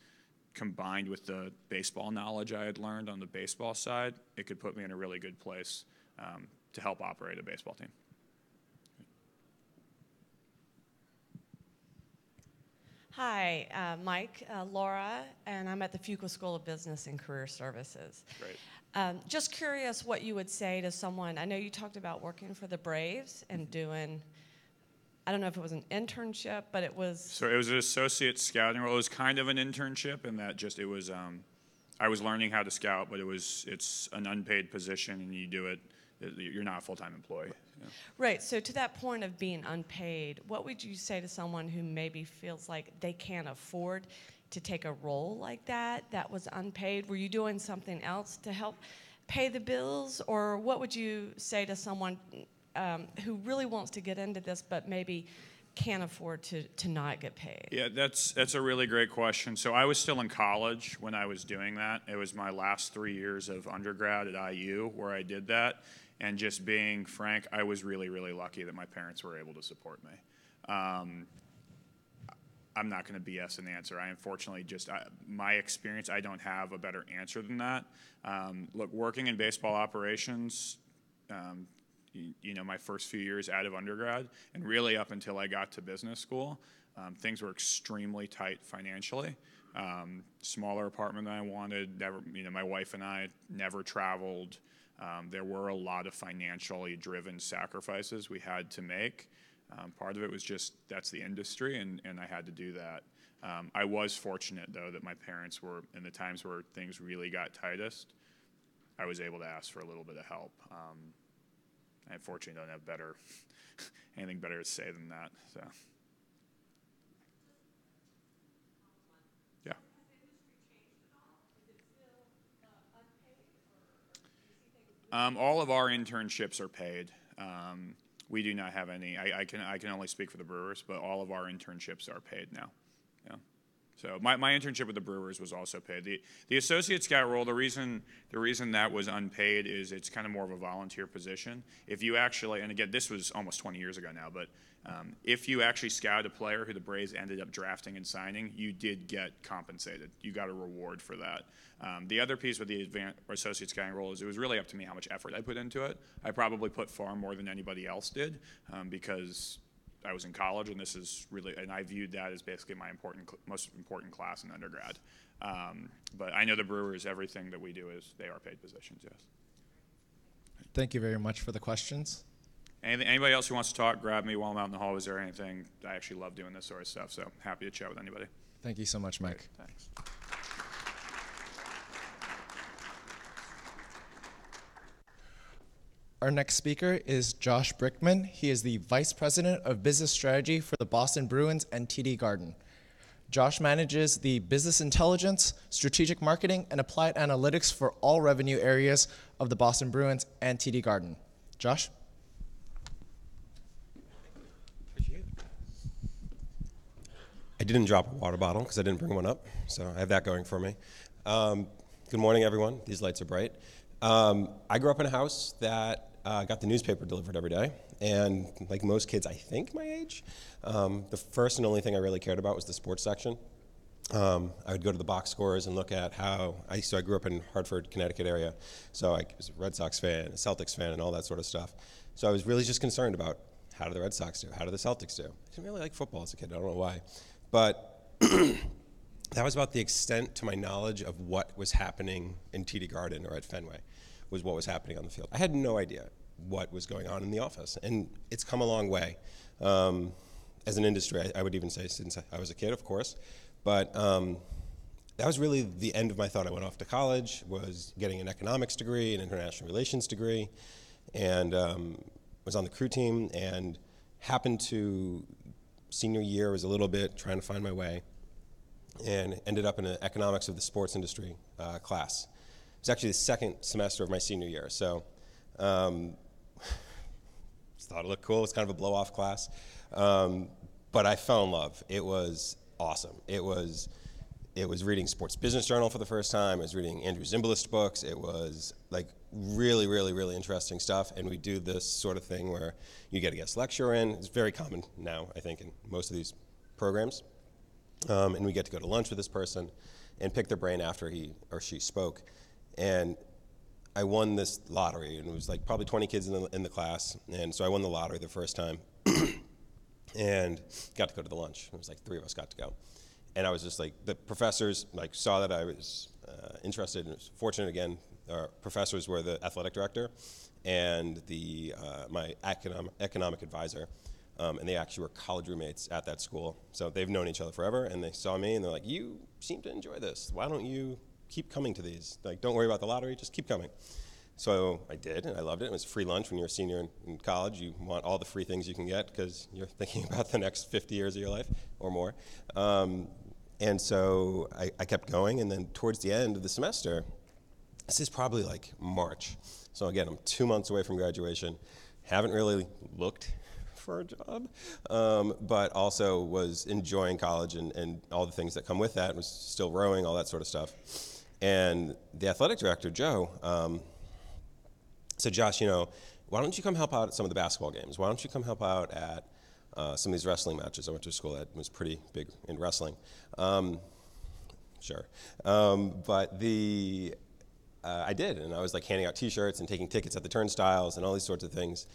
combined with the baseball knowledge I had learned on the baseball side, it could put me in a really good place to help operate a baseball team. Hi, Mike, Laura, and I'm at the Fuqua School of Business and Career Services. Great. Just curious what you would say to someone. I know you talked about working for the Braves and doing, I don't know if it was an internship, but it was. So it was an associate scouting role. It was kind of an internship in that I was learning how to scout, but it's an unpaid position and you do it. You're not a full-time employee. Yeah. Right. So to that point of being unpaid, what would you say to someone who maybe feels like they can't afford to take a role like that was unpaid? Were you doing something else to help pay the bills? Or what would you say to someone who really wants to get into this but maybe can't afford to not get paid? Yeah, that's a really great question. So I was still in college when I was doing that. It was my last 3 years of undergrad at IU where I did that. And just being frank, I was really, really lucky that my parents were able to support me. I'm not going to BS an answer. I unfortunately my experience, I don't have a better answer than that. Look, working in baseball operations, my first few years out of undergrad, and really up until I got to business school, things were extremely tight financially. Smaller apartment than I wanted. Never, my wife and I never traveled. There were a lot of financially driven sacrifices we had to make. Part of it was just that's the industry, and I had to do that. I was fortunate, though, that my parents were, in the times where things really got tightest, I was able to ask for a little bit of help. I unfortunately don't have anything better to say than that. So, yeah. All of our internships are paid. We do not have any. I can only speak for the Brewers, but all of our internships are paid now. Yeah. So my internship with the Brewers was also paid. The associate scout role, the reason that was unpaid is it's kind of more of a volunteer position. If you actually, and again, this was almost 20 years ago now, but if you actually scouted a player who the Braves ended up drafting and signing, you did get compensated. You got a reward for that. The other piece with the advanced associate scouting role is it was really up to me how much effort I put into it. I probably put far more than anybody else did because I was in college, and this is really, and I viewed that as basically my most important class in undergrad. But I know the Brewers, everything that we do they are paid positions, yes. Thank you very much for the questions. Anybody else who wants to talk, grab me while I'm out in the hall. Is there anything? I actually love doing this sort of stuff, so happy to chat with anybody. Thank you so much, Mike. Great, thanks. Our next speaker is Josh Brickman. He is the Vice President of Business Strategy for the Boston Bruins and TD Garden. Josh manages the business intelligence, strategic marketing, and applied analytics for all revenue areas of the Boston Bruins and TD Garden. Josh? I didn't drop a water bottle because I didn't bring one up, so I have that going for me. Good morning, everyone. These lights are bright. I grew up in a house that got the newspaper delivered every day, and like most kids, I think my age, the first and only thing I really cared about was the sports section. I would go to the box scores and look at how, I grew up in Hartford, Connecticut area, so I was a Red Sox fan, a Celtics fan, and all that sort of stuff. So I was really just concerned about how do the Red Sox do, how do the Celtics do. I didn't really like football as a kid, I don't know why. But that was about the extent to my knowledge of what was happening in TD Garden or at Fenway, was what was happening on the field. I had no idea what was going on in the office, and it's come a long way. As an industry, I would even say since I was a kid, of course, but that was really the end of my thought. I went off to college, was getting an economics degree, an international relations degree, and was on the crew team, and happened to, senior year was a little bit trying to find my way, and ended up in an economics of the sports industry class. It was actually the second semester of my senior year, so just thought it looked cool. It was kind of a blow-off class, but I fell in love. It was awesome. It was reading Sports Business Journal for the first time. I was reading Andrew Zimbalist books. It was like really, really, really interesting stuff, and we do this sort of thing where you get a guest lecturer in. It's very common now, I think, in most of these programs. And we get to go to lunch with this person and pick their brain after he or she spoke. And I won this lottery, and it was like probably 20 kids in the class, and so I won the lottery the first time and got to go to the lunch. It was like 3 of us got to go. And I was just like, the professors like saw that I was interested, and was fortunate again. Our professors were the athletic director and my economic advisor, and they actually were college roommates at that school. So they've known each other forever, and they saw me, and they're like, you seem to enjoy this. Why don't you keep coming to these? Like, don't worry about the lottery, just keep coming. So I did, and I loved it. It was free lunch when you're a senior in college. You want all the free things you can get because you're thinking about the next 50 years of your life or more. And so I kept going, and then towards the end of the semester, this is probably like March. So again, I'm 2 months away from graduation. Haven't really looked for a job, but also was enjoying college and all the things that come with that. Was still rowing, all that sort of stuff. And the athletic director, Joe, said, Josh, why don't you come help out at some of the basketball games? Why don't you come help out at some of these wrestling matches? I went to a school that was pretty big in wrestling. Sure. But I did, and I was like handing out T-shirts and taking tickets at the turnstiles and all these sorts of things.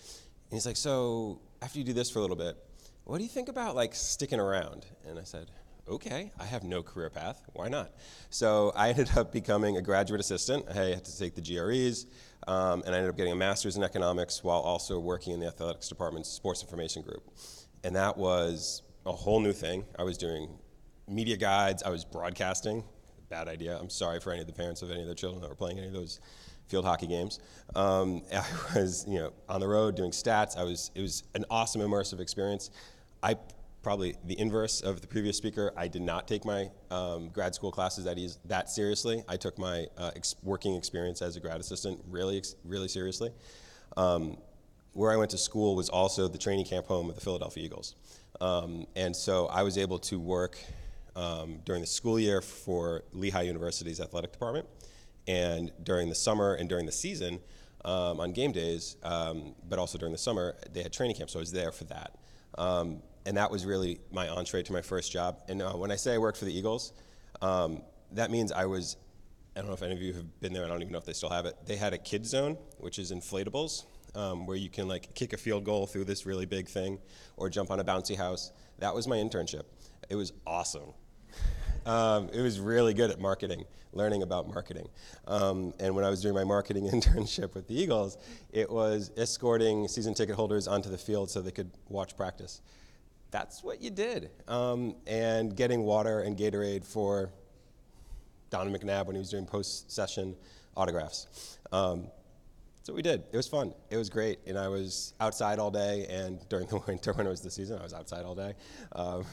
And he's like, so after you do this for a little bit, what do you think about like sticking around? And I said, okay, I have no career path. Why not? So I ended up becoming a graduate assistant. I had to take the GREs, and I ended up getting a master's in economics while also working in the athletics department's sports information group. And that was a whole new thing. I was doing media guides. I was broadcasting. Bad idea. I'm sorry for any of the parents of any of their children that were playing any of those field hockey games. I was, on the road doing stats. It was an awesome immersive experience. I probably the inverse of the previous speaker. I did not take my grad school classes that seriously. I took my working experience as a grad assistant really seriously. Where I went to school was also the training camp home of the Philadelphia Eagles. And so I was able to work during the school year for Lehigh University's athletic department, and during the summer and during the season on game days, but also during the summer, they had training camp, so I was there for that. And that was really my entree to my first job. And when I say I worked for the Eagles, that means I don't know if any of you have been there, I don't even know if they still have it. They had a kid zone, which is inflatables, where you can kick a field goal through this really big thing or jump on a bouncy house. That was my internship. It was awesome. It was really good at marketing, learning about marketing. And when I was doing my marketing internship with the Eagles, it was escorting season ticket holders onto the field so they could watch practice. That's what you did. And getting water and Gatorade for Donovan McNabb when he was doing post-session autographs. That's what we did. It was fun. It was great. And I was outside all day, and during the winter when it was the season, I was outside all day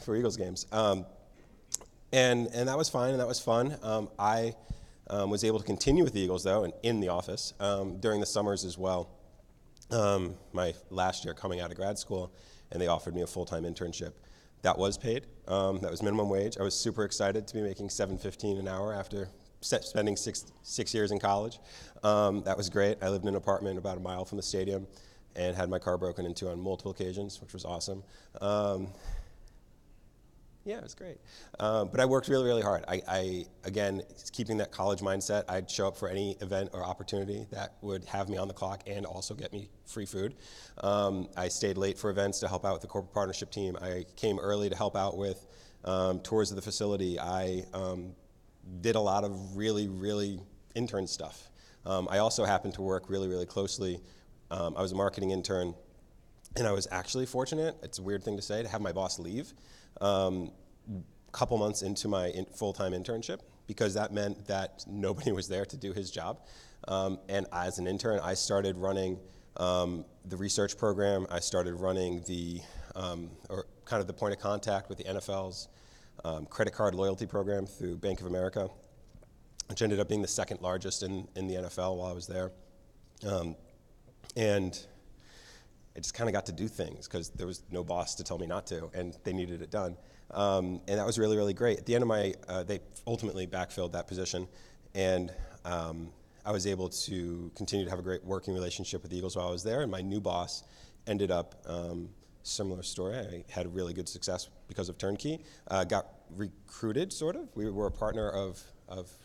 for Eagles games. And that was fine, and that was fun. I was able to continue with the Eagles, though, and in the office during the summers as well. My last year coming out of grad school, and they offered me a full-time internship. That was paid. That was minimum wage. I was super excited to be making $7.15 an hour after spending six years in college. That was great. I lived in an apartment about a mile from the stadium and had my car broken into on multiple occasions, which was awesome. Yeah, it was great. But I worked really, really hard. Again, keeping that college mindset, I'd show up for any event or opportunity that would have me on the clock and also get me free food. I stayed late for events to help out with the corporate partnership team. I came early to help out with tours of the facility. I did a lot of really, really intern stuff. I also happened to work really, really closely. I was a marketing intern, and I was actually fortunate, it's a weird thing to say, to have my boss leave couple months into my full-time internship, because that meant that nobody was there to do his job. And as an intern, I started running the research program. I started running or kind of the point of contact with the NFL's credit card loyalty program through Bank of America, which ended up being the second largest in the NFL while I was there. And I just kind of got to do things because there was no boss to tell me not to, and they needed it done. And that was really, really great. At the end of they ultimately backfilled that position, and I was able to continue to have a great working relationship with the Eagles while I was there, and my new boss ended up, similar story, I had really good success because of Turnkey, got recruited, sort of. We were a partner of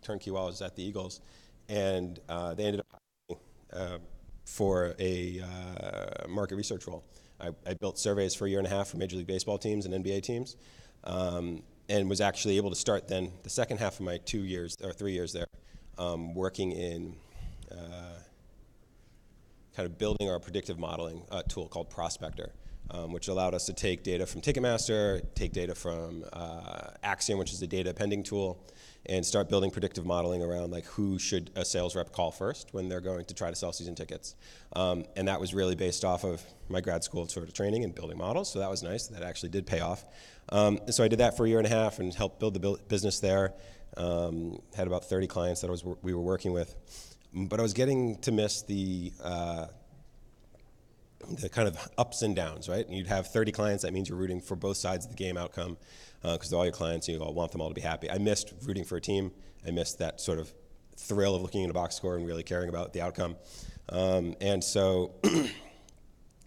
Turnkey while I was at the Eagles, and they ended up hiring me for a market research role. I built surveys for a year and a half for Major League Baseball teams and NBA teams, and was actually able to start then the second half of my 3 years there, working in kind of building our predictive modeling tool called Prospector, which allowed us to take data from Ticketmaster, take data from Axiom, which is a data appending tool, and start building predictive modeling around who should a sales rep call first when they're going to try to sell season tickets. And that was really based off of my grad school sort of training and building models, so that was nice. That actually did pay off. So I did that for a year and a half and helped build the business there. Had about 30 clients that we were working with. But I was getting to miss the kind of ups and downs, right? And you'd have 30 clients, that means you're rooting for both sides of the game outcome, because they're all your clients and you all want them all to be happy. I missed rooting for a team. I missed that sort of thrill of looking at a box score and really caring about the outcome. And so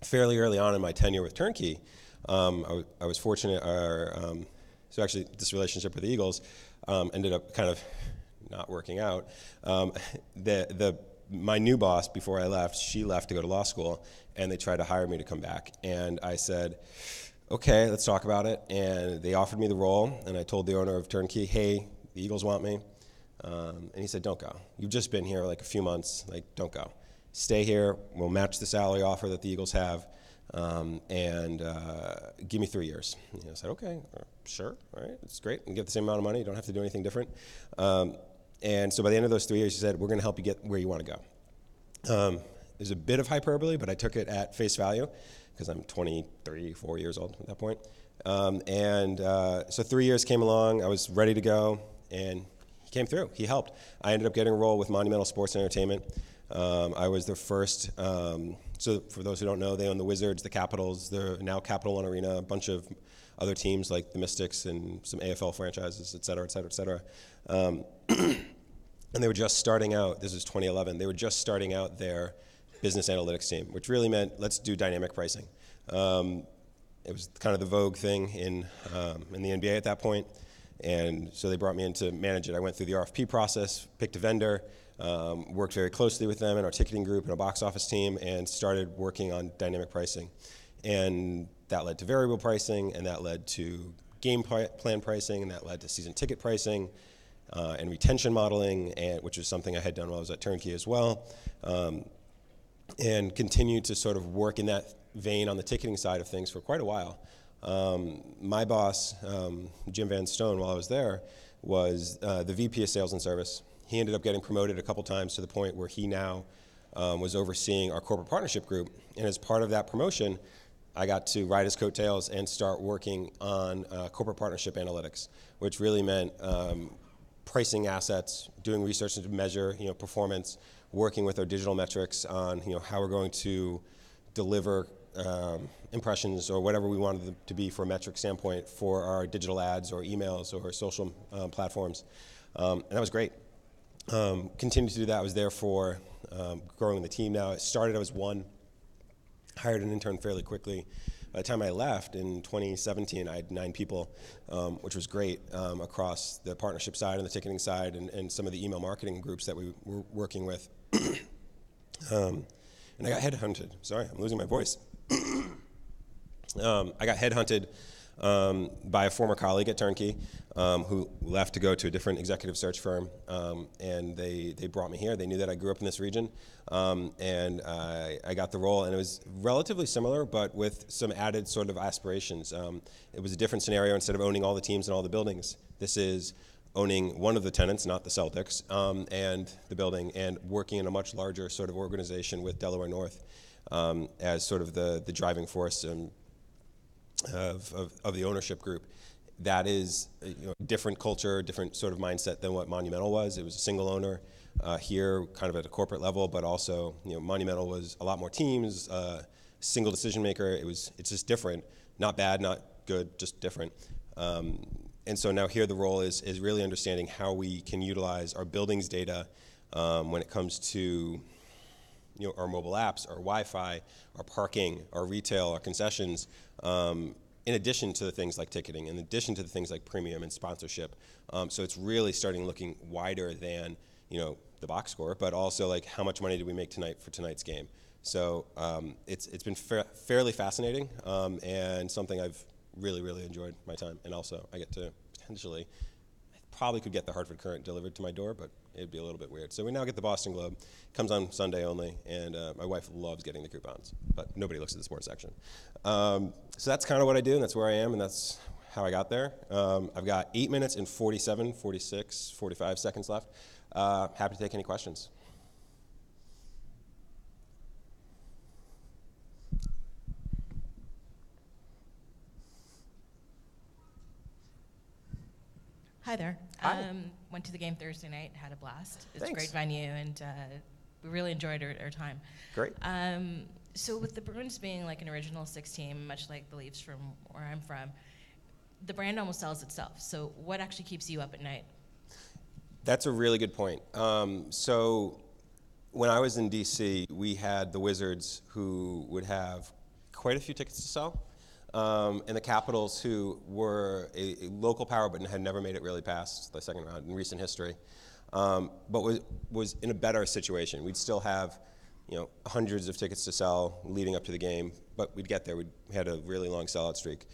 fairly early on in my tenure with Turnkey, I was fortunate, so actually this relationship with the Eagles ended up kind of not working out. My new boss, before I left, she left to go to law school, and they tried to hire me to come back. And I said, okay, let's talk about it. And they offered me the role, and I told the owner of Turnkey, hey, the Eagles want me. And he said, don't go. You've just been here like a few months, like, don't go. Stay here, we'll match the salary offer that the Eagles have, and give me 3 years. And I said, okay, sure, all right, it's great. You get the same amount of money, you don't have to do anything different. And so by the end of those 3 years, he said, we're gonna help you get where you wanna go. There's a bit of hyperbole, but I took it at face value, because I'm 23, 4 years old at that point. So 3 years came along, I was ready to go, and he came through, he helped. I ended up getting a role with Monumental Sports Entertainment. I was their first, so for those who don't know, they own the Wizards, the Capitals, they're now Capital One Arena, a bunch of other teams like the Mystics and some AFL franchises, et cetera, et cetera, et cetera. And they were just starting out, this was 2011, they were just starting out their business analytics team, which really meant let's do dynamic pricing. It was kind of the vogue thing in the NBA at that point, and so they brought me in to manage it. I went through the RFP process, picked a vendor, worked very closely with them in our ticketing group and a box office team, and started working on dynamic pricing. And that led to variable pricing, and that led to game plan pricing, and that led to season ticket pricing, and retention modeling, which was something I had done while I was at Turnkey as well. And continued to sort of work in that vein on the ticketing side of things for quite a while. My boss, Jim Van Stone, while I was there, was the VP of Sales and Service. He ended up getting promoted a couple times to the point where he now was overseeing our corporate partnership group. And as part of that promotion, I got to ride his coattails and start working on corporate partnership analytics, which really meant pricing assets, doing research to measure performance, working with our digital metrics on how we're going to deliver impressions or whatever we wanted them to be from a metric standpoint for our digital ads or emails or social platforms. And that was great. Continued to do that. I was there for growing the team now. It started, I was one, hired an intern fairly quickly. By the time I left in 2017, I had 9 people, which was great across the partnership side and the ticketing side and some of the email marketing groups that we were working with. And I got headhunted. Sorry, I'm losing my voice. I got headhunted by a former colleague at Turnkey who left to go to a different executive search firm, and they brought me here. They knew that I grew up in this region, and I got the role, and it was relatively similar, but with some added sort of aspirations. It was a different scenario. Instead of owning all the teams and all the buildings, this is owning one of the tenants, not the Celtics, and the building, and working in a much larger sort of organization with Delaware North as sort of the driving force of the ownership group. That is different culture, different sort of mindset than what Monumental was. It was a single owner here, kind of at a corporate level, but also Monumental was a lot more teams, single decision maker. It's just different, not bad, not good, just different. And so now here the role is really understanding how we can utilize our buildings data when it comes to our mobile apps, our Wi-Fi, our parking, our retail, our concessions, in addition to the things like ticketing, in addition to the things like premium and sponsorship. So it's really starting looking wider than the box score, but also like how much money did we make tonight for tonight's game. So it's been fairly fascinating and something I've really enjoyed my time. And also I get to potentially, I probably could get the Hartford Courant delivered to my door, but it'd be a little bit weird. So we now get the Boston Globe. Comes on Sunday only, and my wife loves getting the coupons, but nobody looks at the sports section. So that's kind of what I do, and that's where I am, and that's how I got there. I've got 8 minutes and 47, 46, 45 seconds left. Happy to take any questions. Hi there. Hi. Went to the game Thursday night, had a blast. It's Thanks. a great venue, and we really enjoyed our time. Great. So with the Bruins being like an original 6 team, much like the Leafs from where I'm from, the brand almost sells itself. So what actually keeps you up at night? That's a really good point. So when I was in DC, we had the Wizards who would have quite a few tickets to sell. And the Capitals, who were a local power but had never made it really past the second round in recent history, but was in a better situation. We'd still have hundreds of tickets to sell leading up to the game, but we'd get there. We had a really long sellout streak.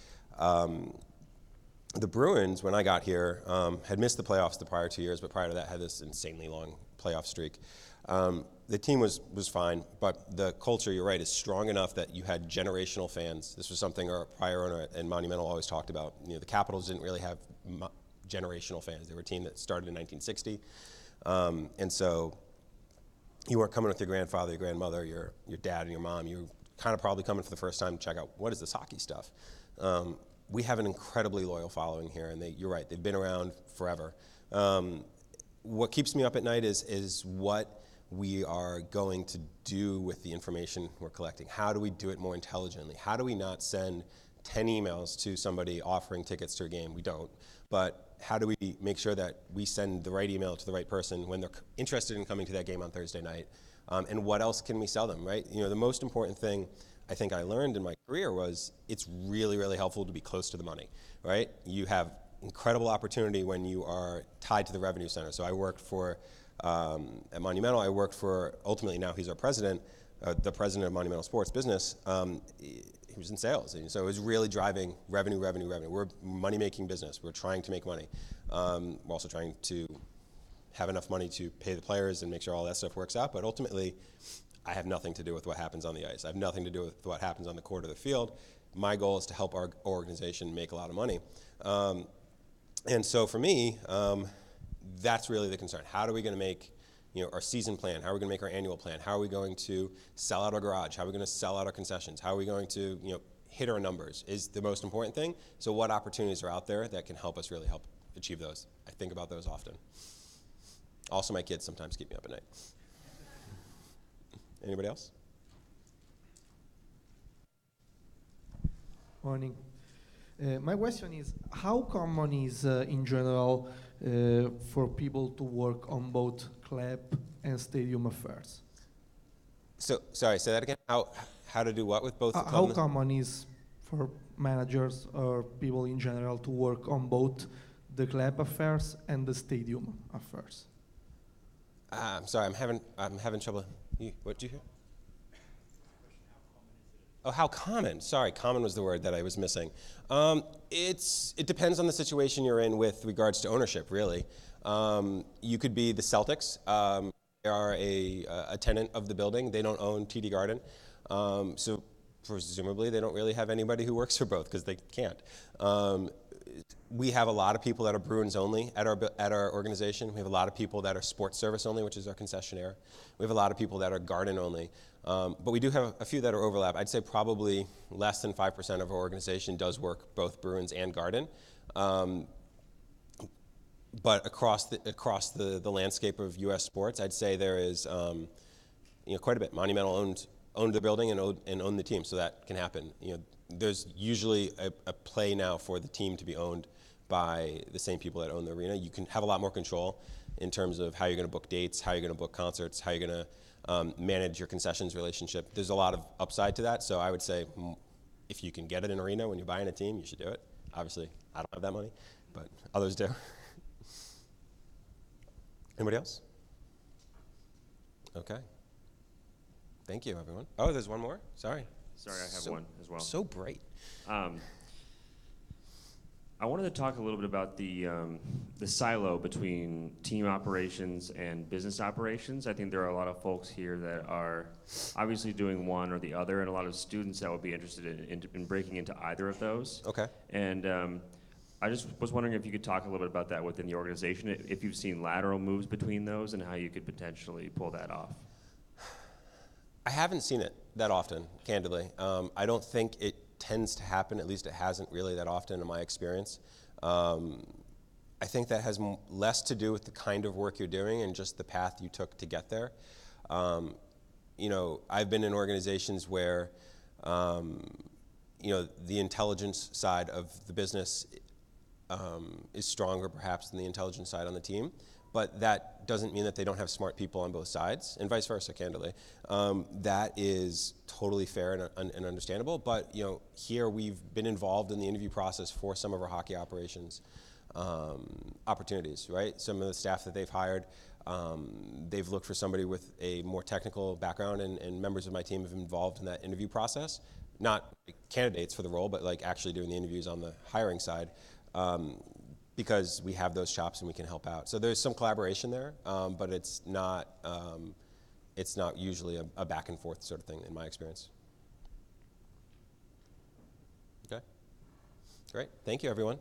The Bruins, when I got here, had missed the playoffs the prior 2 years, but prior to that had this insanely long playoff streak. The team was fine, but the culture, you're right, is strong enough that you had generational fans. This was something our prior owner and Monumental always talked about. The Capitals didn't really have generational fans. They were a team that started in 1960. And so you weren't coming with your grandfather, your grandmother, your dad, and your mom. You were kind of probably coming for the first time to check out, what is this hockey stuff? We have an incredibly loyal following here, and you're right, they've been around forever. What keeps me up at night is what we are going to do with the information we're collecting. How do we do it more intelligently? How do we not send 10 emails to somebody offering tickets to a game? We don't. But how do we make sure that we send the right email to the right person when they're interested in coming to that game on Thursday night? And what else can we sell them, right? The most important thing I think I learned in my career was it's really, really helpful to be close to the money, right? You have incredible opportunity when you are tied to the revenue center. So I worked for, at Monumental, I worked for, ultimately now he's our president, the president of Monumental Sports Business. He was in sales, and so it was really driving revenue. We're a money-making business. We're trying to make money. We're also trying to have enough money to pay the players and make sure all that stuff works out, but ultimately, I have nothing to do with what happens on the ice. I have nothing to do with what happens on the court or the field. My goal is to help our organization make a lot of money. And so for me, that's really the concern. How are we going to make our season plan? How are we going to make our annual plan? How are we going to sell out our garage? How are we going to sell out our concessions? How are we going to hit our numbers is the most important thing. So what opportunities are out there that can help us really help achieve those? I think about those often. Also, my kids sometimes keep me up at night. Anybody else? Morning. My question is, how common is, in general, for people to work on both club and stadium affairs? So, sorry, say that again? How to do what with both? How common is for managers or people in general to work on both the club affairs and the stadium affairs? I'm sorry, I'm having trouble. What did you hear? Oh, how common? Sorry, common was the word that I was missing. It depends on the situation you're in with regards to ownership, really. You could be the Celtics. They are a tenant of the building. They don't own TD Garden. So presumably they don't really have anybody who works for both because they can't. We have a lot of people that are Bruins only at our organization. We have a lot of people that are sports service only, which is our concessionaire. We have a lot of people that are garden only. But we do have a few that are overlap. I'd say probably less than 5% of our organization does work both Bruins and garden. But across the landscape of U.S. sports, I'd say there is quite a bit. Monumental owned the building and owned the team, so that can happen. There's usually a play now for the team to be owned by the same people that own the arena. You can have a lot more control in terms of how you're going to book dates, how you're going to book concerts, how you're going to manage your concessions relationship. There's a lot of upside to that, so I would say if you can get an arena when you're buying a team, you should do it. Obviously, I don't have that money, but others do. Anybody else? Okay. Thank you, everyone. Oh, there's one more? Sorry. Sorry, I have one as well. So bright. I wanted to talk a little bit about the silo between team operations and business operations. I think there are a lot of folks here that are obviously doing one or the other, and a lot of students that would be interested in breaking into either of those. Okay. And I just was wondering if you could talk a little bit about that within the organization, if you've seen lateral moves between those and how you could potentially pull that off. I haven't seen it that often, candidly. I don't think it tends to happen, at least it hasn't really that often in my experience. I think that has less to do with the kind of work you're doing and just the path you took to get there. I've been in organizations where, the intelligence side of the business is stronger perhaps than the intelligence side on the team. But that doesn't mean that they don't have smart people on both sides, and vice versa, candidly. That is totally fair and understandable. But here we've been involved in the interview process for some of our hockey operations opportunities, right? Some of the staff that they've hired They've looked for somebody with a more technical background, and members of my team have been involved in that interview process. Not candidates for the role, but like actually doing the interviews on the hiring side, because we have those chops and we can help out. So there's some collaboration there, but it's not usually a back and forth sort of thing in my experience. Okay, great. Thank you, everyone.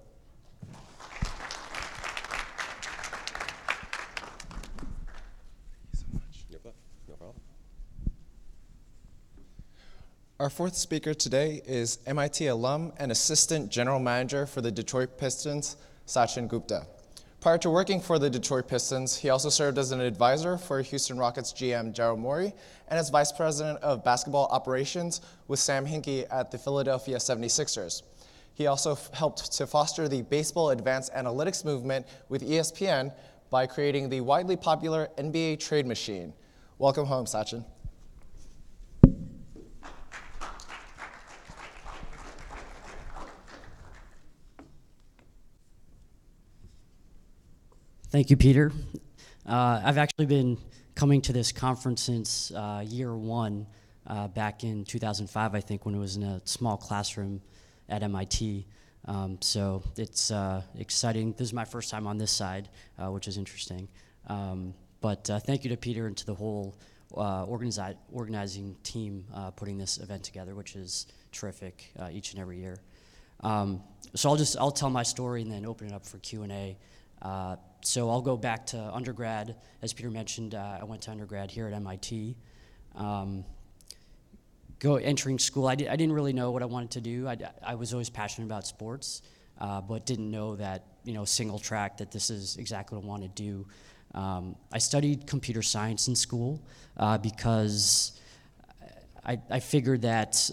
No problem. Our fourth speaker today is MIT alum and Assistant General Manager for the Detroit Pistons, Sachin Gupta. Prior to working for the Detroit Pistons, he also served as an advisor for Houston Rockets GM Daryl Morey and as Vice President of Basketball Operations with Sam Hinkie at the Philadelphia 76ers. He also helped to foster the baseball advanced analytics movement with ESPN by creating the widely popular NBA trade machine. Welcome home, Sachin. Thank you, Peter. I've actually been coming to this conference since year one, back in 2005, I think, when it was in a small classroom at MIT. So it's exciting. This is my first time on this side, which is interesting. But thank you to Peter and to the whole organizing team putting this event together, which is terrific each and every year. So I'll tell my story and then open it up for Q&A. So I'll go back to undergrad. As Peter mentioned, I went to undergrad here at MIT. Entering school, I didn't really know what I wanted to do. I was always passionate about sports, but didn't know that, single track, that this is exactly what I want to do. I studied computer science in school because I figured that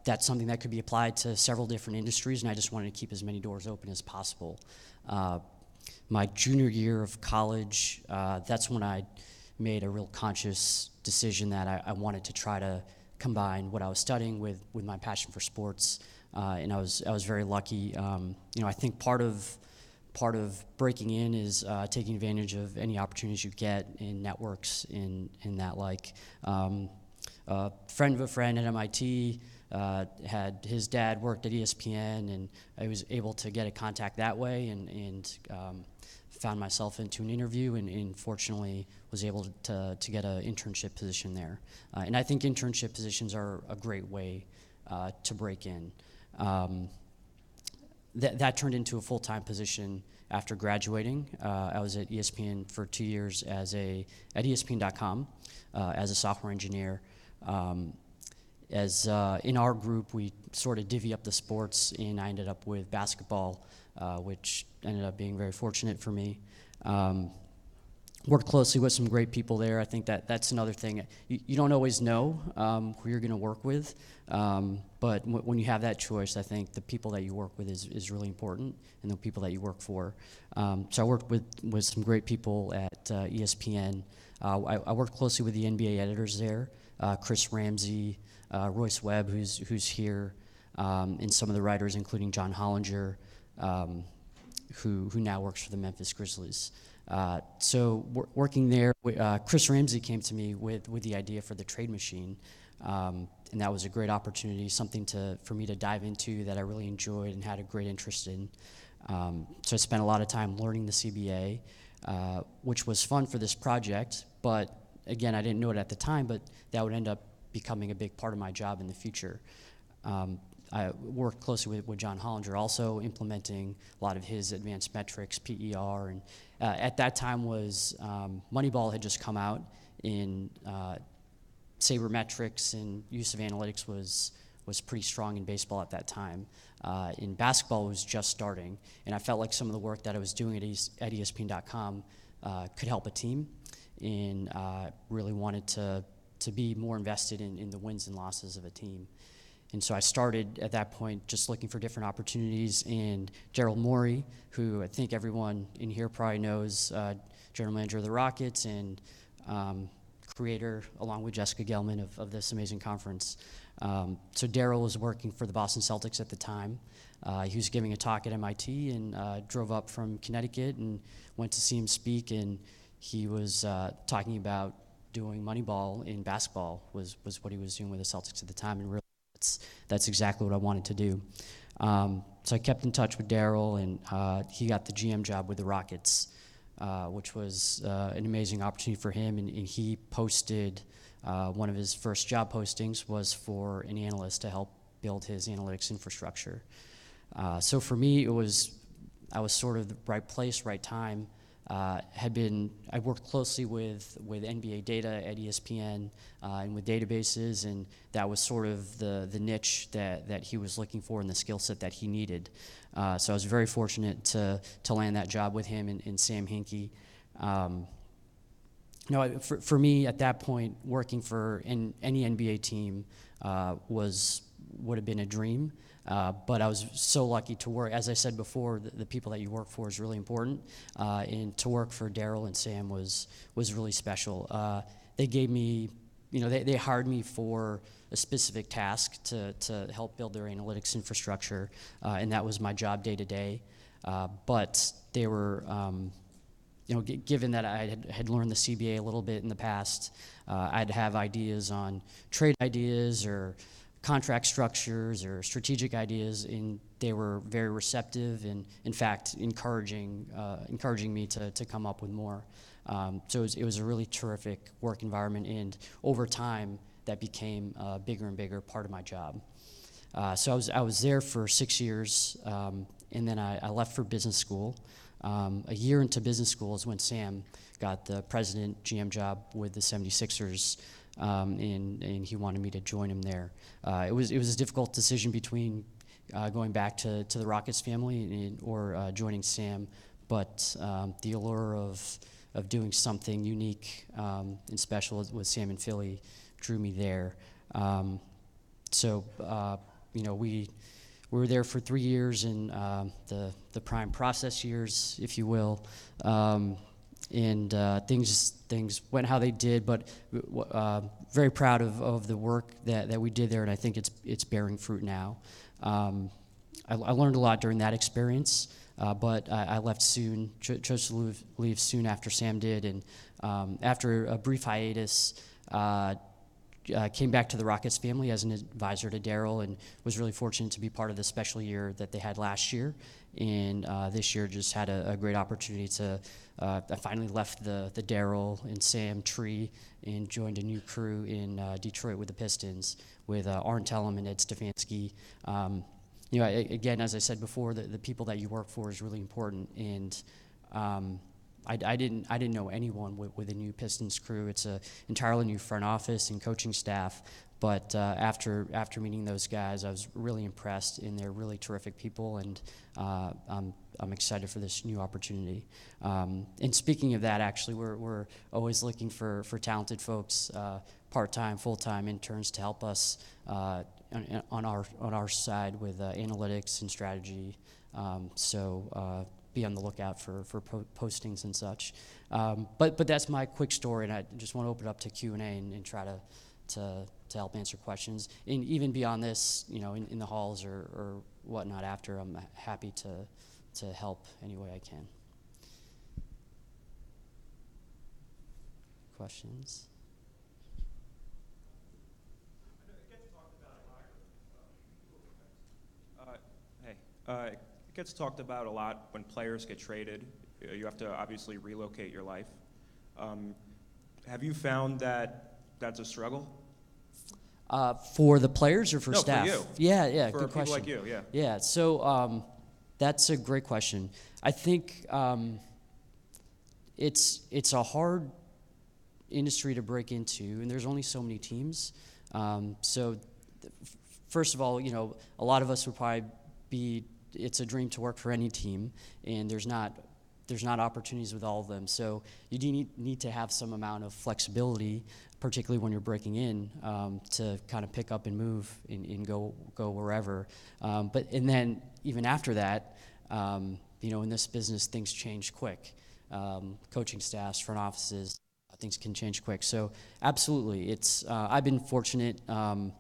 that's something that could be applied to several different industries, and I just wanted to keep as many doors open as possible. My junior year of college, that's when I made a real conscious decision that I wanted to try to combine what I was studying with my passion for sports, and I was very lucky. I think part of breaking in is taking advantage of any opportunities you get in networks in that, like a friend of a friend at MIT had his dad worked at ESPN, and I was able to get a contact that way, and found myself into an interview, and fortunately was able to get an internship position there. And I think internship positions are a great way to break in. That turned into a full-time position after graduating. I was at ESPN for 2 years at ESPN.com as a software engineer. In our group, we sort of divvy up the sports, and I ended up with basketball, which ended up being very fortunate for me. Worked closely with some great people there. I think that's another thing. You don't always know who you're going to work with, but when you have that choice, I think the people that you work with is really important, and the people that you work for. So I worked with some great people at ESPN. I worked closely with the NBA editors there, Chris Ramsey, Royce Webb, who's here, and some of the writers, including John Hollinger, who now works for the Memphis Grizzlies. So working there, Chris Ramsey came to me with the idea for the trade machine, and that was a great opportunity, something for me to dive into that I really enjoyed and had a great interest in. So I spent a lot of time learning the CBA, which was fun for this project, but again, I didn't know it at the time, but that would end up becoming a big part of my job in the future. I worked closely with John Hollinger, also implementing a lot of his advanced metrics, PER, and at that time was Moneyball had just come out in sabermetrics, and use of analytics was pretty strong in baseball at that time. In basketball, it was just starting, and I felt like some of the work that I was doing at ESPN.com could help a team, and really wanted to be more invested in the wins and losses of a team. And so I started at that point just looking for different opportunities, and Daryl Morey, who I think everyone in here probably knows, general manager of the Rockets and creator, along with Jessica Gelman, of this amazing conference. So Daryl was working for the Boston Celtics at the time. He was giving a talk at MIT, and drove up from Connecticut and went to see him speak, and he was talking about doing Moneyball in basketball was what he was doing with the Celtics at the time, and really that's exactly what I wanted to do. So I kept in touch with Daryl, and he got the GM job with the Rockets, which was an amazing opportunity for him, and he posted one of his first job postings was for an analyst to help build his analytics infrastructure. So for me, I was sort of the right place, right time. I worked closely with NBA data at ESPN and with databases, and that was sort of the niche that he was looking for and the skill set that he needed. So I was very fortunate to land that job with him and Sam Hinkie. For me at that point, working for any NBA team would have been a dream. But I was so lucky to work. As I said before, the people that you work for is really important. And to work for Daryl and Sam was really special. They gave me, they hired me for a specific task to help build their analytics infrastructure, and that was my job day to day. But they were, given that I had learned the CBA a little bit in the past, I'd have ideas on trade ideas or contract structures or strategic ideas, and they were very receptive and, in fact, encouraging me to come up with more. So it was a really terrific work environment, and over time, that became a bigger and bigger part of my job. So I was there for 6 years, and then I left for business school. A year into business school is when Sam got the president GM job with the 76ers. And he wanted me to join him there. It was a difficult decision between going back to the Rockets family or joining Sam, but the allure of doing something unique and special with Sam in Philly drew me there. We were there for 3 years in the prime process years, if you will. And things went how they did, but very proud of the work that we did there, and I think it's bearing fruit now. I learned a lot during that experience, but I left soon, chose to leave soon after Sam did, and after a brief hiatus, came back to the Rockets family as an advisor to Daryl, and was really fortunate to be part of the special year that they had last year. And this year just had a great opportunity to, I finally left the Daryl and Sam tree and joined a new crew in Detroit with the Pistons with Arn Tellem and Ed Stefanski. Again, as I said before, the people that you work for is really important. And I didn't know anyone with the new Pistons crew. It's an entirely new front office and coaching staff. But after meeting those guys, I was really impressed, and they're really terrific people, and I'm excited for this new opportunity. And speaking of that, actually, we're always looking for talented folks, part-time, full-time interns to help us on our side with analytics and strategy. So be on the lookout for postings and such. But that's my quick story, and I just want to open it up to Q&A and try to help answer questions. And even beyond this, in the halls or whatnot after, I'm happy to help any way I can. Questions? It gets talked about a lot when players get traded. You have to obviously relocate your life. Have you found that that's a struggle? For the players or for staff? For you. Yeah, for good question. For people like you, yeah. Yeah, so that's a great question. I think it's a hard industry to break into, and there's only so many teams. First of all, a lot of us would probably it's a dream to work for any team, and there's not opportunities with all of them. So you do need to have some amount of flexibility, particularly when you're breaking in, to kind of pick up and move and go wherever. And then even after that, in this business, things change quick. Coaching staffs, front offices, things can change quick. So absolutely, I've been fortunate. For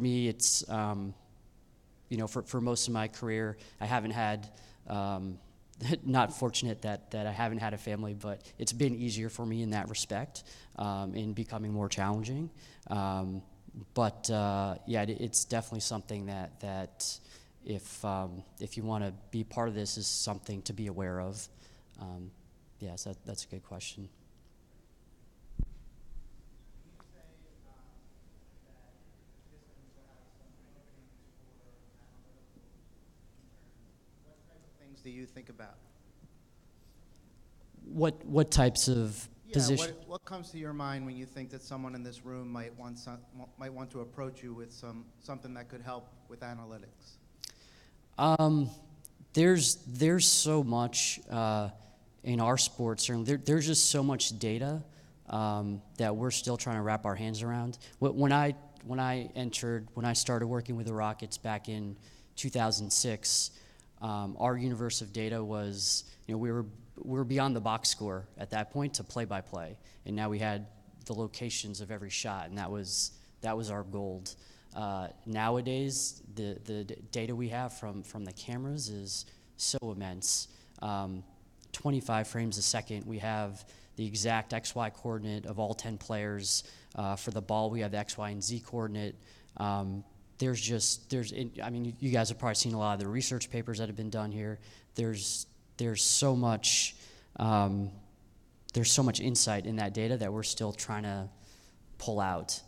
me, it's for most of my career, I haven't had not fortunate that I haven't had a family, but it's been easier for me in that respect, in becoming more challenging. Yeah, it's definitely something that if you want to be part of this, is something to be aware of. Yes, that's a good question. Do you think about? What types of positions? What comes to your mind when you think that someone in this room might want to approach you with something that could help with analytics? There's so much in our sports. Certainly, there's just so much data that we're still trying to wrap our hands around. When I started working with the Rockets back in 2006. Our universe of data was, we were beyond the box score at that point to play-by-play, and now we had the locations of every shot, and that was our gold. Nowadays, the data we have from the cameras is so immense. 25 frames a second. We have the exact XY coordinate of all 10 players. For the ball, we have the X, Y, and Z coordinate. You guys have probably seen a lot of the research papers that have been done here. There's so much insight in that data that we're still trying to pull out.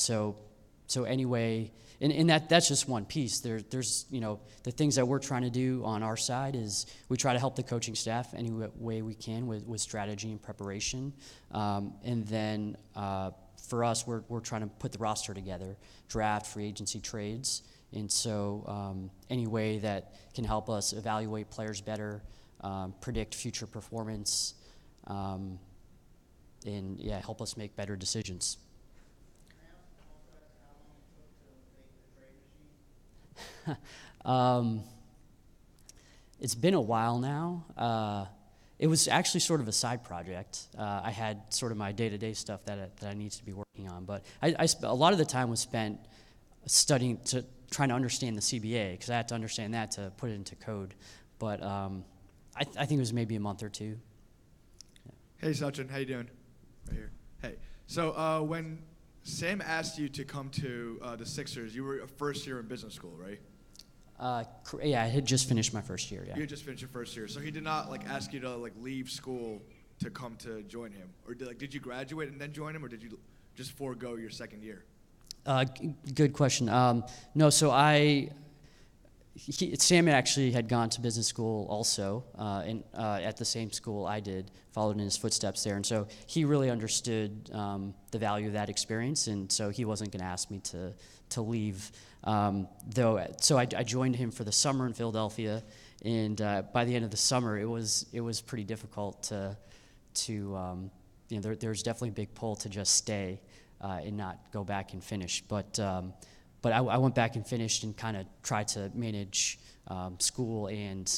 So anyway, and that's just one piece. There's the things that we're trying to do on our side is we try to help the coaching staff any way we can with strategy and preparation, and then. For us, we're trying to put the roster together, draft, free agency, trades, and so any way that can help us evaluate players better, predict future performance, and help us make better decisions. It's been a while now. It was actually sort of a side project. I had sort of my day-to-day stuff that I needed to be working on, but a lot of the time was spent trying to understand the CBA, because I had to understand that to put it into code. But I think it was maybe a month or two. Yeah. Hey, Sachin, how you doing? Right here. Hey. So when Sam asked you to come to the Sixers, you were a first year in business school, right? Yeah, I had just finished my first year. Yeah. You had just finished your first year, so he did not ask you to leave school to come to join him, or did you graduate and then join him, or did you just forego your second year? Good question. No, so Sam actually had gone to business school also, and at the same school I did, followed in his footsteps there, and so he really understood the value of that experience, and so he wasn't going to ask me to leave. So I joined him for the summer in Philadelphia, and by the end of the summer, it was pretty difficult there's definitely a big pull to just stay and not go back and finish. But I went back and finished and kind of tried to manage school and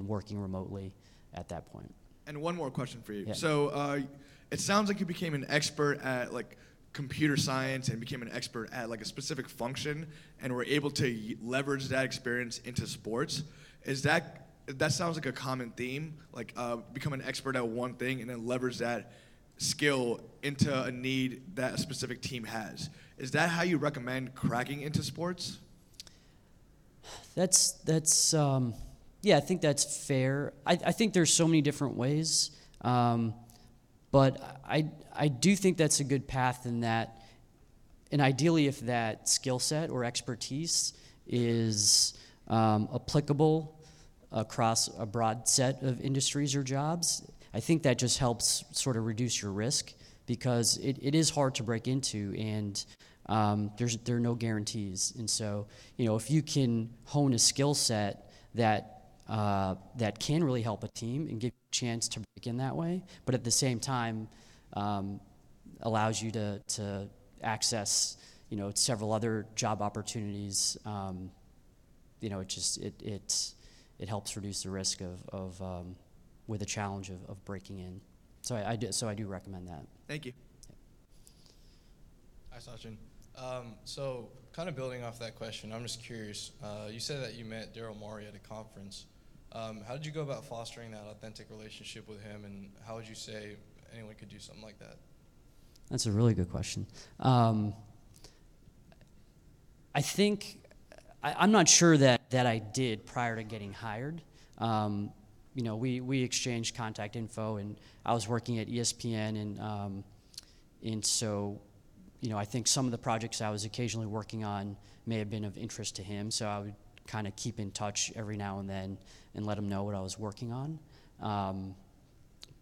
working remotely at that point. And one more question for you. Yeah. So it sounds like you became an expert at computer science and became an expert at a specific function, and were able to leverage that experience into sports. That sounds like a common theme, become an expert at one thing and then leverage that skill into a need that a specific team has. Is that how you recommend cracking into sports? Yeah, I think that's fair. I think there's so many different ways. But I do think that's a good path in that, and ideally if that skill set or expertise is applicable across a broad set of industries or jobs, I think that just helps sort of reduce your risk, because it is hard to break into, and there are no guarantees. And so, if you can hone a skill set that can really help a team and give you a chance to break in that way, but at the same time allows you to access several other job opportunities. It helps reduce the risk of with a challenge of breaking in. So I do recommend that. Thank you. Hi, Sachin. So kind of building off that question, I'm just curious. You said that you met Daryl Morey at a conference. How did you go about fostering that authentic relationship with him, and how would you say anyone could do something like that? That's a really good question. I think, I'm not sure that I did prior to getting hired. You know, we exchanged contact info, and I was working at ESPN, and so, you know, I think some of the projects I was occasionally working on may have been of interest to him, so I would kind of keep in touch every now and then and let him know what I was working on.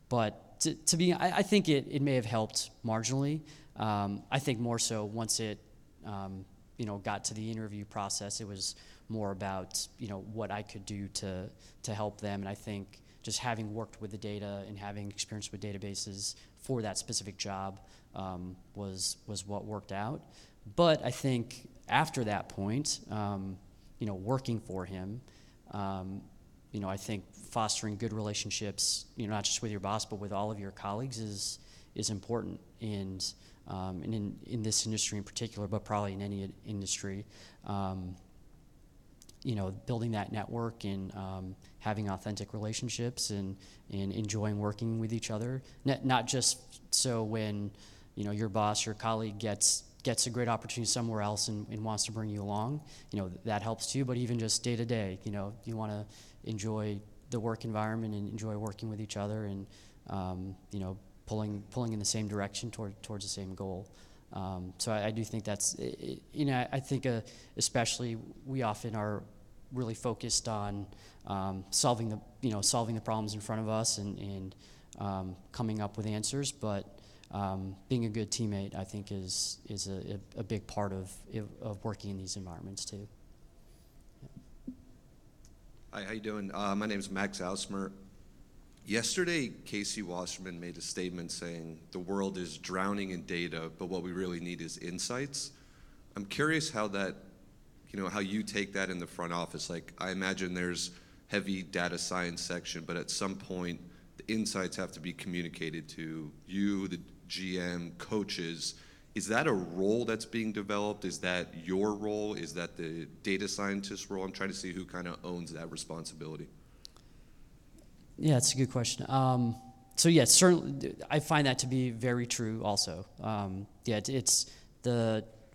But to be, I think it may have helped marginally. I think more so once it, you know, got to the interview process, it was more about, you know, what I could do to help them. And I think just having worked with the data and having experience with databases for that specific job was what worked out. But I think after that point, you know, working for him, you know, I think fostering good relationships, you know, not just with your boss, but with all of your colleagues is important. And in this industry in particular, but probably in any industry, you know, building that network and having authentic relationships and enjoying working with each other. Not just so when, you know, your boss, your colleague gets a great opportunity somewhere else and wants to bring you along, you know, that helps too, but even just day to day, you know, you want to enjoy the work environment and enjoy working with each other and, you know, pulling in the same direction towards the same goal. So I do think that's, you know, I think especially we often are really focused on solving the problems in front of us and coming up with answers, but being a good teammate, I think, is a big part of working in these environments too. Hi, how you doing? My name is Max Ausmer. Yesterday, Casey Wasserman made a statement saying the world is drowning in data, but what we really need is insights. I'm curious how that, you know, how you take that in the front office. Like, I imagine there's heavy data science section, but at some point, the insights have to be communicated to you, the GM, coaches. Is that a role that's being developed? Is that your role? Is that the data scientist role? I'm trying to see who kind of owns that responsibility. Yeah, it's a good question. So yeah, certainly, I find that to be very true also. Yeah, it's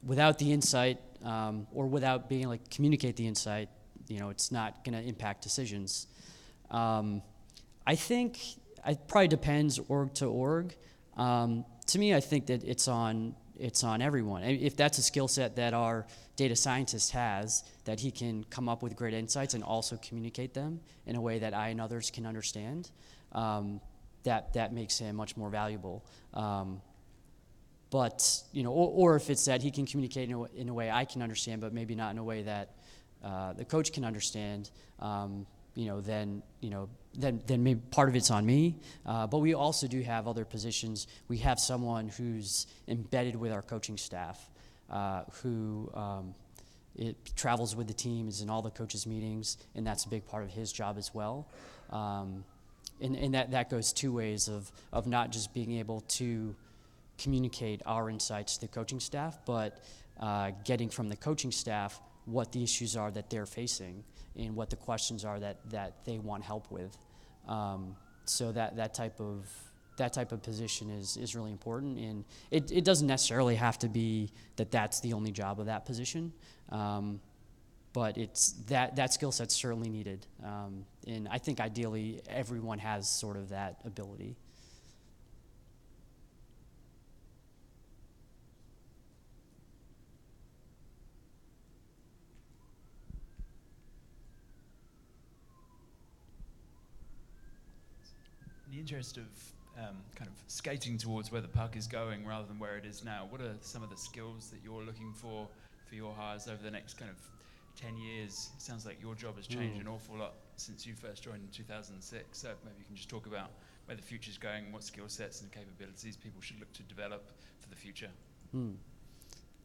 without the insight or without being able to communicate the insight, you know, it's not going to impact decisions. I think it probably depends org to org. To me, I think that it's on everyone. If that's a skill set that our data scientist has, that he can come up with great insights and also communicate them in a way that I and others can understand, that makes him much more valuable. But, you know, or if it's that he can communicate in a way I can understand, but maybe not in a way that the coach can understand, then maybe part of it's on me. But we also do have other positions. We have someone who's embedded with our coaching staff, who it travels with the team, is in all the coaches' meetings, and that's a big part of his job as well. And that goes two ways of not just being able to communicate our insights to the coaching staff, but getting from the coaching staff what the issues are that they're facing and what the questions are that they want help with. So that type of position is really important, and it doesn't necessarily have to be that's the only job of that position, but it's that skill set's certainly needed, and I think ideally everyone has sort of that ability. In the interest of kind of skating towards where the puck is going rather than where it is now, what are some of the skills that you're looking for your hires over the next kind of 10 years? It sounds like your job has changed an awful lot since you first joined in 2006. So maybe you can just talk about where the future's going, what skill sets and capabilities people should look to develop for the future.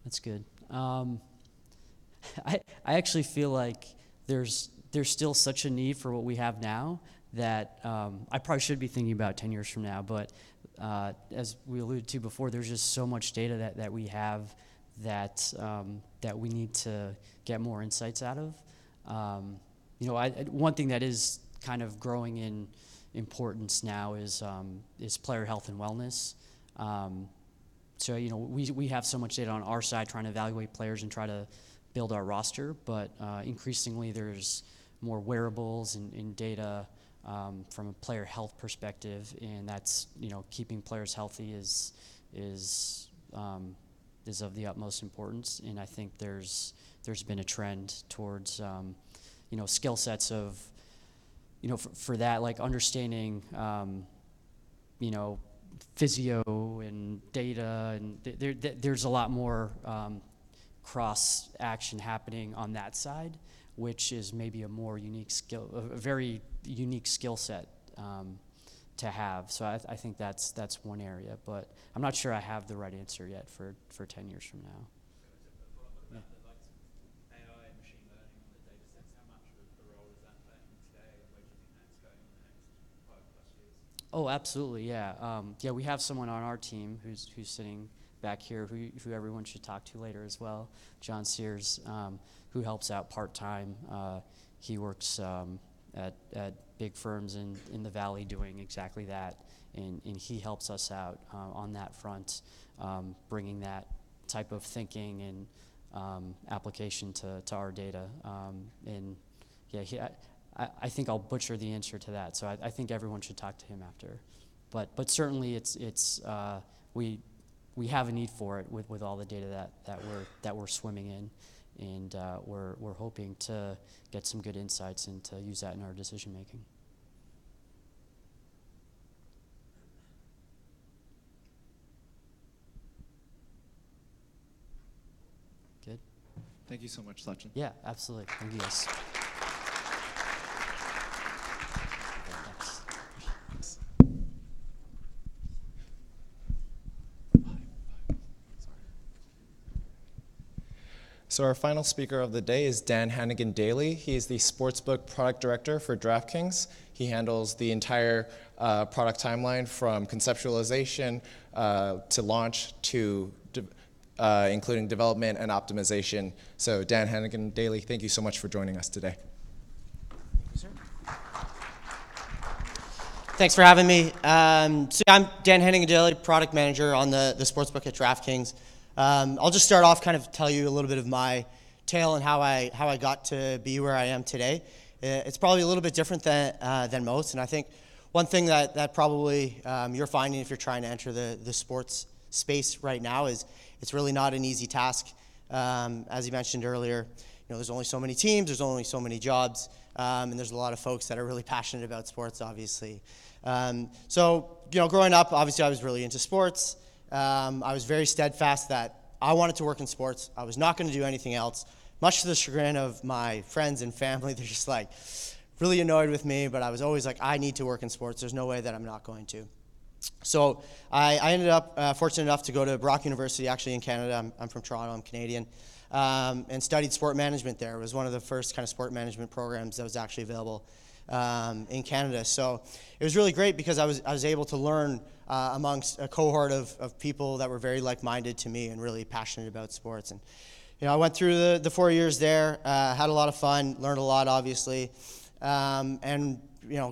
That's good. I actually feel like there's still such a need for what we have now that I probably should be thinking about 10 years from now, but as we alluded to before, there's just so much data that we have that that we need to get more insights out of. One thing that is kind of growing in importance now is player health and wellness. So we have so much data on our side trying to evaluate players and try to build our roster, but increasingly there's more wearables and data from a player health perspective, and that's keeping players healthy is of the utmost importance. And I think there's been a trend towards skill sets of for that, like understanding physio and data, and there's a lot more cross action happening on that side, which is maybe a more unique skill, a very unique skill set to have. So I think that's one area, but I'm not sure I have the right answer yet for 10 years from now. Yeah. Oh, absolutely, yeah. Yeah, we have someone on our team who's sitting back here who everyone should talk to later as well, John Sears, who helps out part-time. He works at big firms in the Valley doing exactly that, and he helps us out on that front, bringing that type of thinking and application to our data. And yeah, I think I'll butcher the answer to that, so I think everyone should talk to him after. But certainly it's we have a need for it with all the data that we're swimming in, and we're hoping to get some good insights and to use that in our decision making. Good. Thank you so much, Sachin. Yeah, absolutely. Thank you guys. So our final speaker of the day is Dan Hannigan-Dailey. He is the Sportsbook Product Director for DraftKings. He handles the entire product timeline from conceptualization to launch to including development and optimization. So Dan Hannigan-Dailey, thank you so much for joining us today. Thank you, sir. Thanks for having me. So I'm Dan Hannigan-Dailey, Product Manager on the Sportsbook at DraftKings. I'll just start off, kind of tell you a little bit of my tale and how I got to be where I am today. It's probably a little bit different than most, and I think one thing that probably you're finding if you're trying to enter the sports space right now is it's really not an easy task. As you mentioned earlier, there's only so many teams, there's only so many jobs, and there's a lot of folks that are really passionate about sports, obviously. So growing up, obviously I was really into sports. I was very steadfast that I wanted to work in sports. I was not going to do anything else, much to the chagrin of my friends and family. They're just like really annoyed with me, but I was always like, I need to work in sports. There's no way that I'm not going to. So I ended up fortunate enough to go to Brock University, actually in Canada. I'm from Toronto, I'm Canadian, and studied sport management there. It was one of the first kind of sport management programs that was actually available in Canada. So it was really great because I was able to learn amongst a cohort of people that were very like-minded to me and really passionate about sports. And I went through the 4 years there, had a lot of fun, learned a lot, obviously, and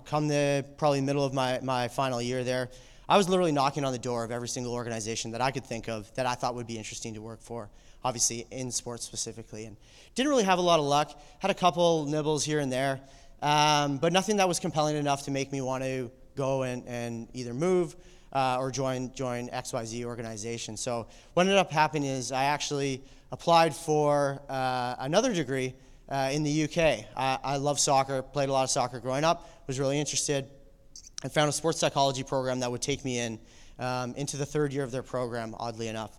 come the probably middle of my final year there, I was literally knocking on the door of every single organization that I could think of that I thought would be interesting to work for, obviously in sports specifically, and didn't really have a lot of luck. Had a couple nibbles here and there, but nothing that was compelling enough to make me want to go and either move or join XYZ organization. So what ended up happening is I actually applied for another degree in the UK. I love soccer, played a lot of soccer growing up, was really interested, and found a sports psychology program that would take me into the third year of their program, oddly enough.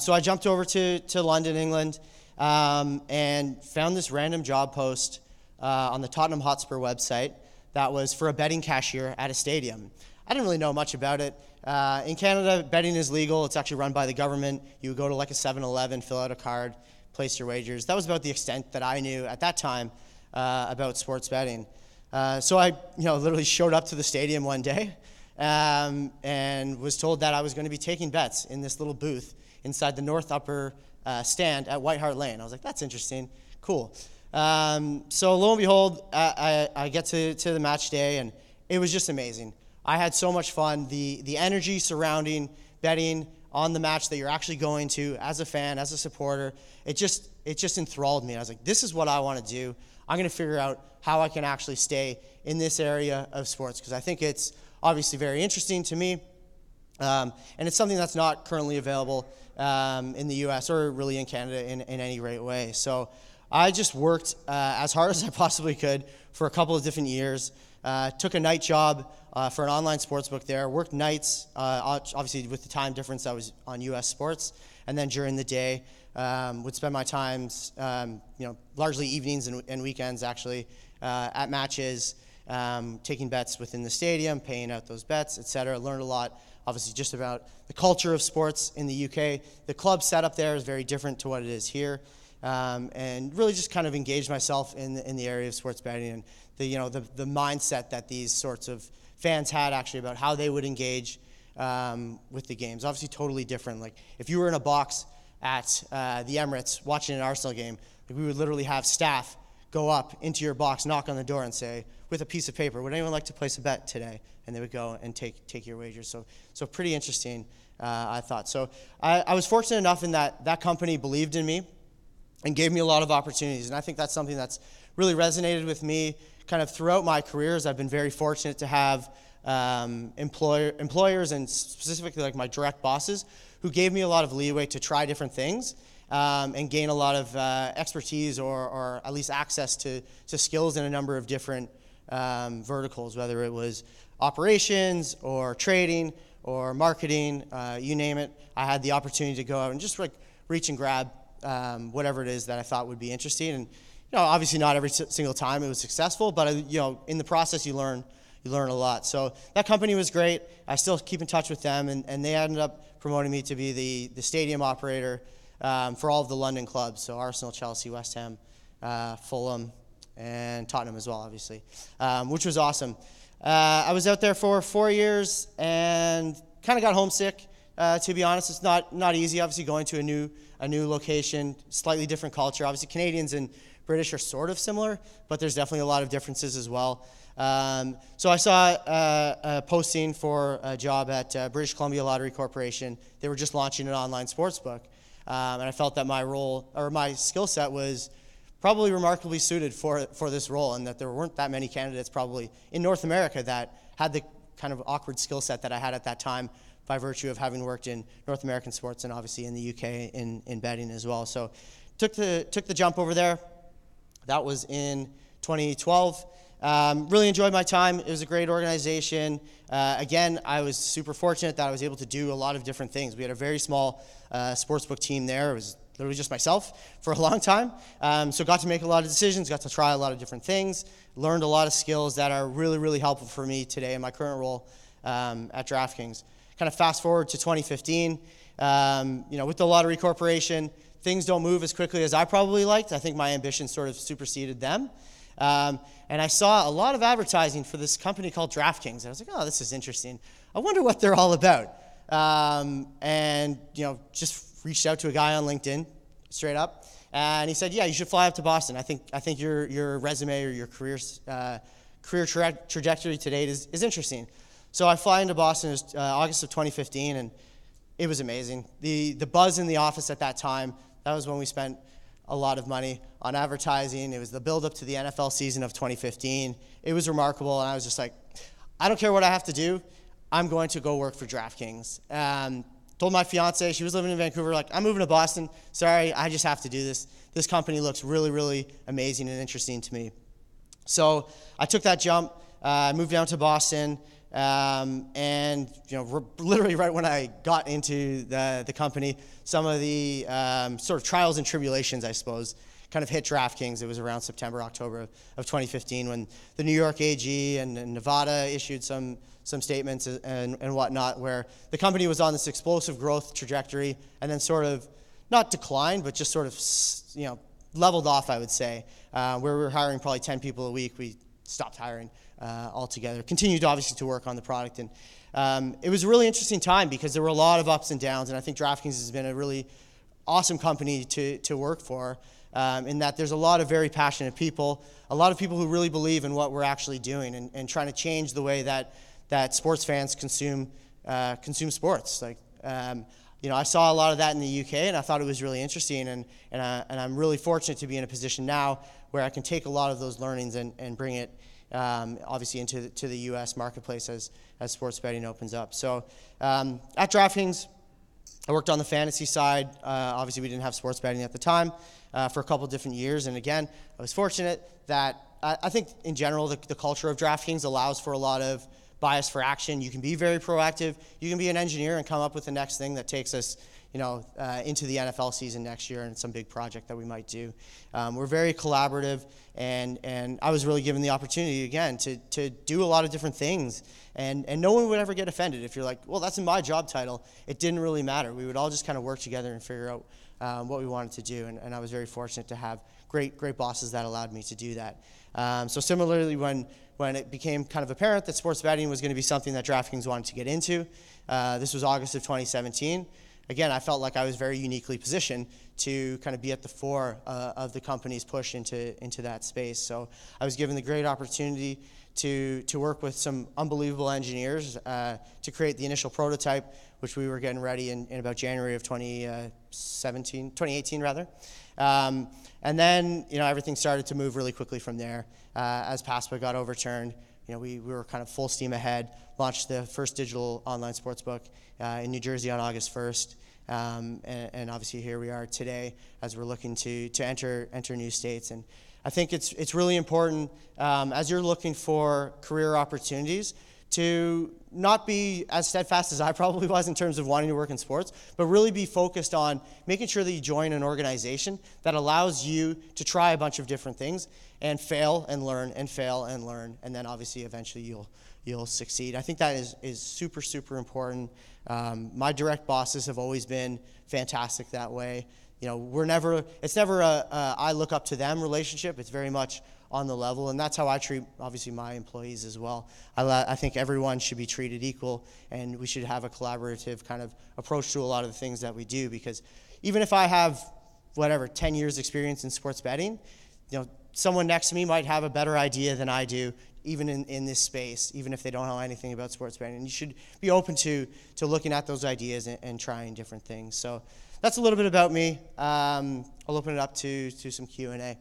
So I jumped over to London, England, and found this random job post on the Tottenham Hotspur website that was for a betting cashier at a stadium. I didn't really know much about it. In Canada, betting is legal. It's actually run by the government. You would go to like a 7-Eleven, fill out a card, place your wagers. That was about the extent that I knew at that time about sports betting. So I literally showed up to the stadium one day and was told that I was going to be taking bets in this little booth inside the north upper stand at White Hart Lane. I was like, that's interesting, cool. So lo and behold, I get to the match day, and it was just amazing. I had so much fun. The energy surrounding betting on the match that you're actually going to as a fan, as a supporter, it just enthralled me. I was like, this is what I want to do. I'm going to figure out how I can actually stay in this area of sports, because I think it's obviously very interesting to me. And it's something that's not currently available in the U.S. or really in Canada in any great way. So I just worked as hard as I possibly could for a couple of different years. Took a night job for an online sportsbook there. Worked nights, obviously with the time difference I was on U.S. sports. And then during the day, would spend my times, largely evenings and weekends actually, at matches, taking bets within the stadium, paying out those bets, etc. Learned a lot, obviously, just about the culture of sports in the UK. The club setup there is very different to what it is here, and really just kind of engaged myself in the area of sports betting and the mindset that these sorts of fans had actually about how they would engage with the games. Obviously, totally different. Like if you were in a box at the Emirates watching an Arsenal game, we would literally have staff go up into your box, knock on the door, and say, with a piece of paper, would anyone like to place a bet today? And they would go and take your wagers. So pretty interesting, I thought. So I was fortunate enough in that company believed in me and gave me a lot of opportunities. And I think that's something that's really resonated with me kind of throughout my careers. I've been very fortunate to have employers and specifically like my direct bosses who gave me a lot of leeway to try different things and gain a lot of expertise or at least access to skills in a number of different verticals, whether it was operations or trading or marketing, you name it. I had the opportunity to go out and just like reach and grab whatever it is that I thought would be interesting. And obviously not every single time it was successful, but in the process you learn a lot. So that company was great. I still keep in touch with them, and they ended up promoting me to be the stadium operator for all of the London clubs, so Arsenal, Chelsea, West Ham, Fulham, and Tottenham as well, obviously, which was awesome. I was out there for 4 years and kind of got homesick. To be honest, it's not easy. Obviously, going to a new location, slightly different culture. Obviously, Canadians and British are sort of similar, but there's definitely a lot of differences as well. So I saw a posting for a job at British Columbia Lottery Corporation. They were just launching an online sportsbook, and I felt that my role or my skill set was probably remarkably suited for this role, and that there weren't that many candidates probably in North America that had the kind of awkward skill set that I had at that time by virtue of having worked in North American sports and obviously in the UK in betting as well. So took the jump over there. That was in 2012. Really enjoyed my time. It was a great organization. Again, I was super fortunate that I was able to do a lot of different things. We had a very small sportsbook team there. It was literally just myself for a long time. So got to make a lot of decisions, got to try a lot of different things, learned a lot of skills that are really, really helpful for me today in my current role at DraftKings. Kind of fast forward to 2015, with the Lottery Corporation, things don't move as quickly as I probably liked. I think my ambition sort of superseded them. And I saw a lot of advertising for this company called DraftKings. And I was like, oh, this is interesting. I wonder what they're all about. And just reached out to a guy on LinkedIn, straight up. And he said, yeah, you should fly up to Boston. I think your resume or your career trajectory to date is interesting. So I fly into Boston. It was August of 2015, and it was amazing. The buzz in the office at that time, that was when we spent a lot of money on advertising. It was the build-up to the NFL season of 2015. It was remarkable, and I was just like, I don't care what I have to do. I'm going to go work for DraftKings. Told my fiance, she was living in Vancouver, like, I'm moving to Boston. Sorry, I just have to do this. This company looks really, really amazing and interesting to me. So I took that jump, moved down to Boston, and literally right when I got into the company, some of the sort of trials and tribulations, I suppose, kind of hit DraftKings. It was around September, October of 2015 when the New York AG and Nevada issued some statements and whatnot, where the company was on this explosive growth trajectory and then sort of not declined, but just sort of leveled off, I would say. Where we were hiring probably 10 people a week, we stopped hiring altogether. Continued obviously to work on the product, and it was a really interesting time because there were a lot of ups and downs, and I think DraftKings has been a really awesome company to work for, in that there's a lot of very passionate people, a lot of people who really believe in what we're actually doing and trying to change the way that sports fans consume sports. Like, I saw a lot of that in the UK, and I thought it was really interesting, and I'm really fortunate to be in a position now where I can take a lot of those learnings and bring it obviously into the US marketplace as sports betting opens up. So at DraftKings, I worked on the fantasy side. Obviously, we didn't have sports betting at the time for a couple different years. And again, I was fortunate that I think in general the culture of DraftKings allows for a lot of bias for action. You can be very proactive. You can be an engineer and come up with the next thing that takes us into the NFL season next year and some big project that we might do. We're very collaborative, and I was really given the opportunity, again, to do a lot of different things. And no one would ever get offended if you're like, well, that's in my job title. It didn't really matter. We would all just kind of work together and figure out what we wanted to do. And I was very fortunate to have great bosses that allowed me to do that. So similarly, when it became kind of apparent that sports betting was going to be something that DraftKings wanted to get into, this was August of 2017. Again, I felt like I was very uniquely positioned to kind of be at the fore of the company's push into that space. So I was given the great opportunity to work with some unbelievable engineers to create the initial prototype, which we were getting ready in about January of 2018 rather. And then everything started to move really quickly from there. As PASPA got overturned, we were kind of full steam ahead, launched the first digital online sportsbook in New Jersey on August 1st. And obviously here we are today as we're looking to enter new states. And I think it's really important as you're looking for career opportunities to not be as steadfast as I probably was in terms of wanting to work in sports, but really be focused on making sure that you join an organization that allows you to try a bunch of different things and fail and learn and fail and learn, and then obviously eventually you'll succeed. I think that is super, super important. My direct bosses have always been fantastic that way. It's never a I look up to them relationship. It's very much on the level, and that's how I treat obviously my employees as well. I think everyone should be treated equal, and we should have a collaborative kind of approach to a lot of the things that we do, because even if I have 10 years experience in sports betting, someone next to me might have a better idea than I do, even in this space, even if they don't know anything about sports betting. And you should be open to looking at those ideas and trying different things. So that's a little bit about me. I'll open it up to some Q&A.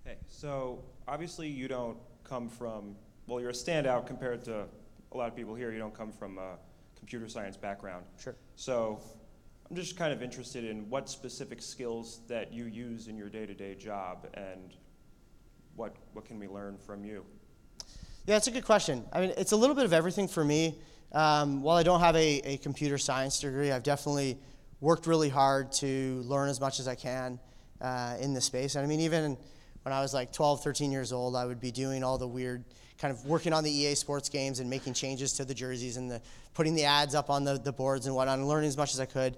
Hey, so obviously you don't come from, well, you're a standout compared to a lot of people here. You don't come from a computer science background. Sure. So I'm just kind of interested in what specific skills that you use in your day-to-day job, and what can we learn from you? Yeah, that's a good question. I mean, it's a little bit of everything for me. While I don't have a computer science degree, I've definitely worked really hard to learn as much as I can in this space. And I mean, even when I was like 12, 13 years old, I would be doing all the weird kind of working on the EA Sports games and making changes to the jerseys and putting the ads up on the boards and whatnot, and learning as much as I could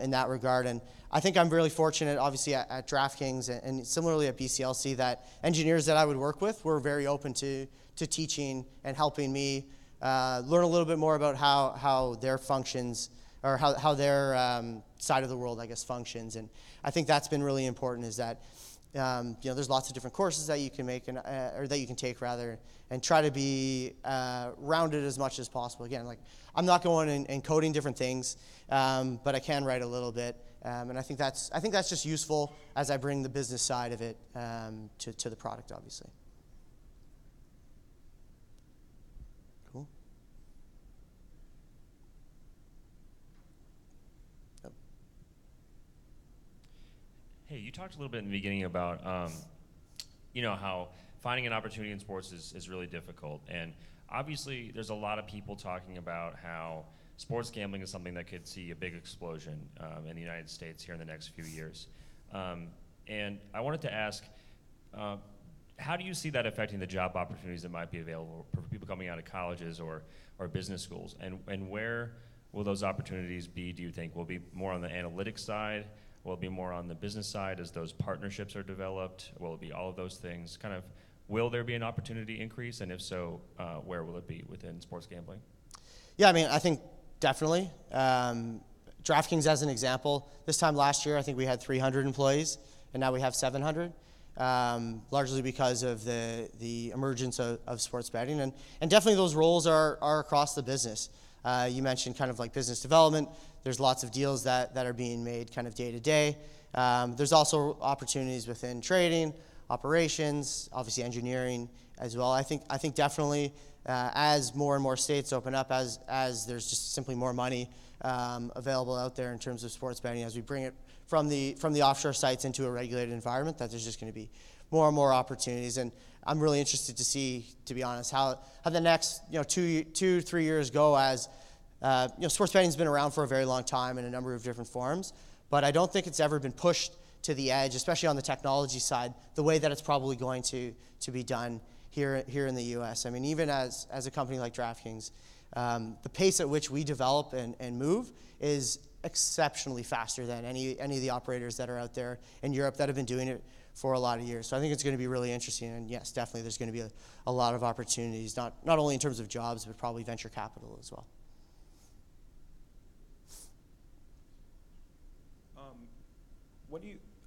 in that regard. And I think I'm really fortunate, obviously, at DraftKings and similarly at BCLC, that engineers that I would work with were very open to teaching and helping me learn a little bit more about how their functions, or how their side of the world, I guess, functions. And I think that's been really important, is that there's lots of different courses that you can make or that you can take rather, and try to be rounded as much as possible. Again, like, I'm not going and coding different things, but I can write a little bit, and I think that's just useful as I bring the business side of it to the product, obviously. Cool. Hey, you talked a little bit in the beginning about, how finding an opportunity in sports is really difficult. And obviously, there's a lot of people talking about how sports gambling is something that could see a big explosion in the United States here in the next few years. And I wanted to ask, how do you see that affecting the job opportunities that might be available for people coming out of colleges or business schools? And where will those opportunities be, do you think? Will it be more on the analytics side? Will it be more on the business side as those partnerships are developed? Will it be all of those things? Kind of, will there be an opportunity increase? And if so, where will it be within sports gambling? Yeah, I mean, I think definitely. DraftKings as an example, this time last year, I think we had 300 employees, and now we have 700, largely because of the emergence of sports betting. And definitely those roles are across the business. You mentioned kind of like business development. There's lots of deals that are being made kind of day to day. There's also opportunities within trading, operations, obviously engineering as well. I think definitely as more and more states open up, as there's just simply more money available out there in terms of sports betting, as we bring it from the offshore sites into a regulated environment, that there's just going to be more and more opportunities. And I'm really interested to see, to be honest, how the next 2-3 years go. As sports betting's been around for a very long time in a number of different forms, but I don't think it's ever been pushed to the edge, especially on the technology side, the way that it's probably going to be done here in the U.S. I mean, even as a company like DraftKings, the pace at which we develop and move is exceptionally faster than any of the operators that are out there in Europe that have been doing it for a lot of years. So I think it's going to be really interesting, and yes, definitely there's going to be a lot of opportunities, not only in terms of jobs, but probably venture capital as well.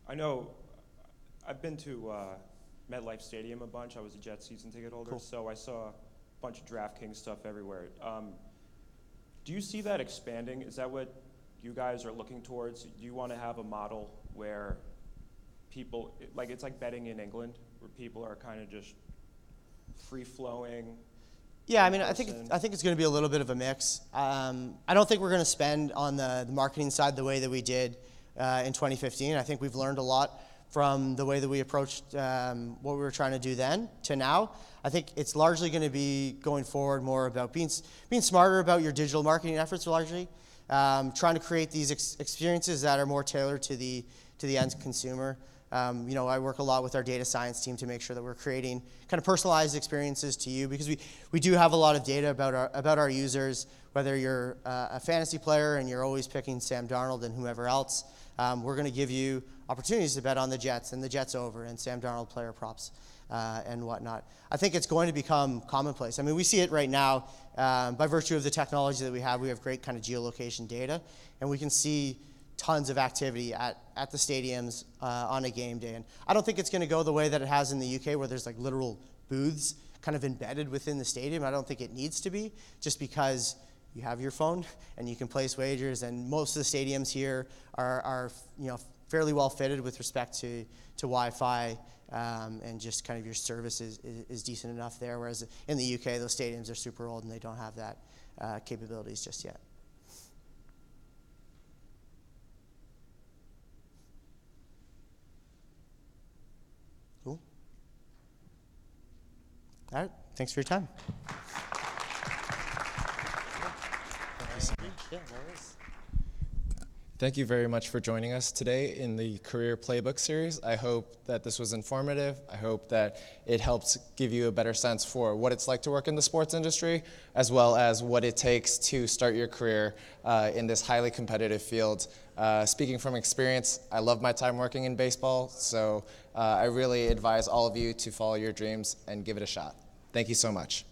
I know I've been to MetLife Stadium a bunch. I was a Jets season ticket holder, so I saw a bunch of DraftKings stuff everywhere. Do you see that expanding? Is that what you guys are looking towards? Do you want to have a model where people, like it's like betting in England, where people are kind of just free-flowing? Yeah, I mean, I think it's going to be a little bit of a mix. I don't think we're going to spend on the marketing side the way that we did in 2015. I think we've learned a lot from the way that we approached what we were trying to do then to now. I think it's largely going to be going forward more about being smarter about your digital marketing efforts, largely trying to create these experiences that are more tailored to the end consumer. I work a lot with our data science team to make sure that we're creating kind of personalized experiences to you, because we do have a lot of data about our users. Whether you're a fantasy player and you're always picking Sam Darnold and whoever else, we're going to give you opportunities to bet on the Jets and the Jets over and Sam Darnold player props and whatnot. I think it's going to become commonplace. I mean, we see it right now by virtue of the technology that we have. We have great kind of geolocation data, and we can see tons of activity at the stadiums on a game day. And I don't think it's going to go the way that it has in the UK, where there's like literal booths kind of embedded within the stadium. I don't think it needs to be, just because you have your phone and you can place wagers, and most of the stadiums here are fairly well fitted with respect to Wi-Fi, and just kind of your service is decent enough there, whereas in the UK those stadiums are super old and they don't have that capabilities just yet. Cool. All right, thanks for your time. Yeah, no worries. Thank you very much for joining us today in the Career Playbook series. I hope that this was informative. I hope that it helps give you a better sense for what it's like to work in the sports industry, as well as what it takes to start your career in this highly competitive field. Speaking from experience, I love my time working in baseball, so I really advise all of you to follow your dreams and give it a shot. Thank you so much.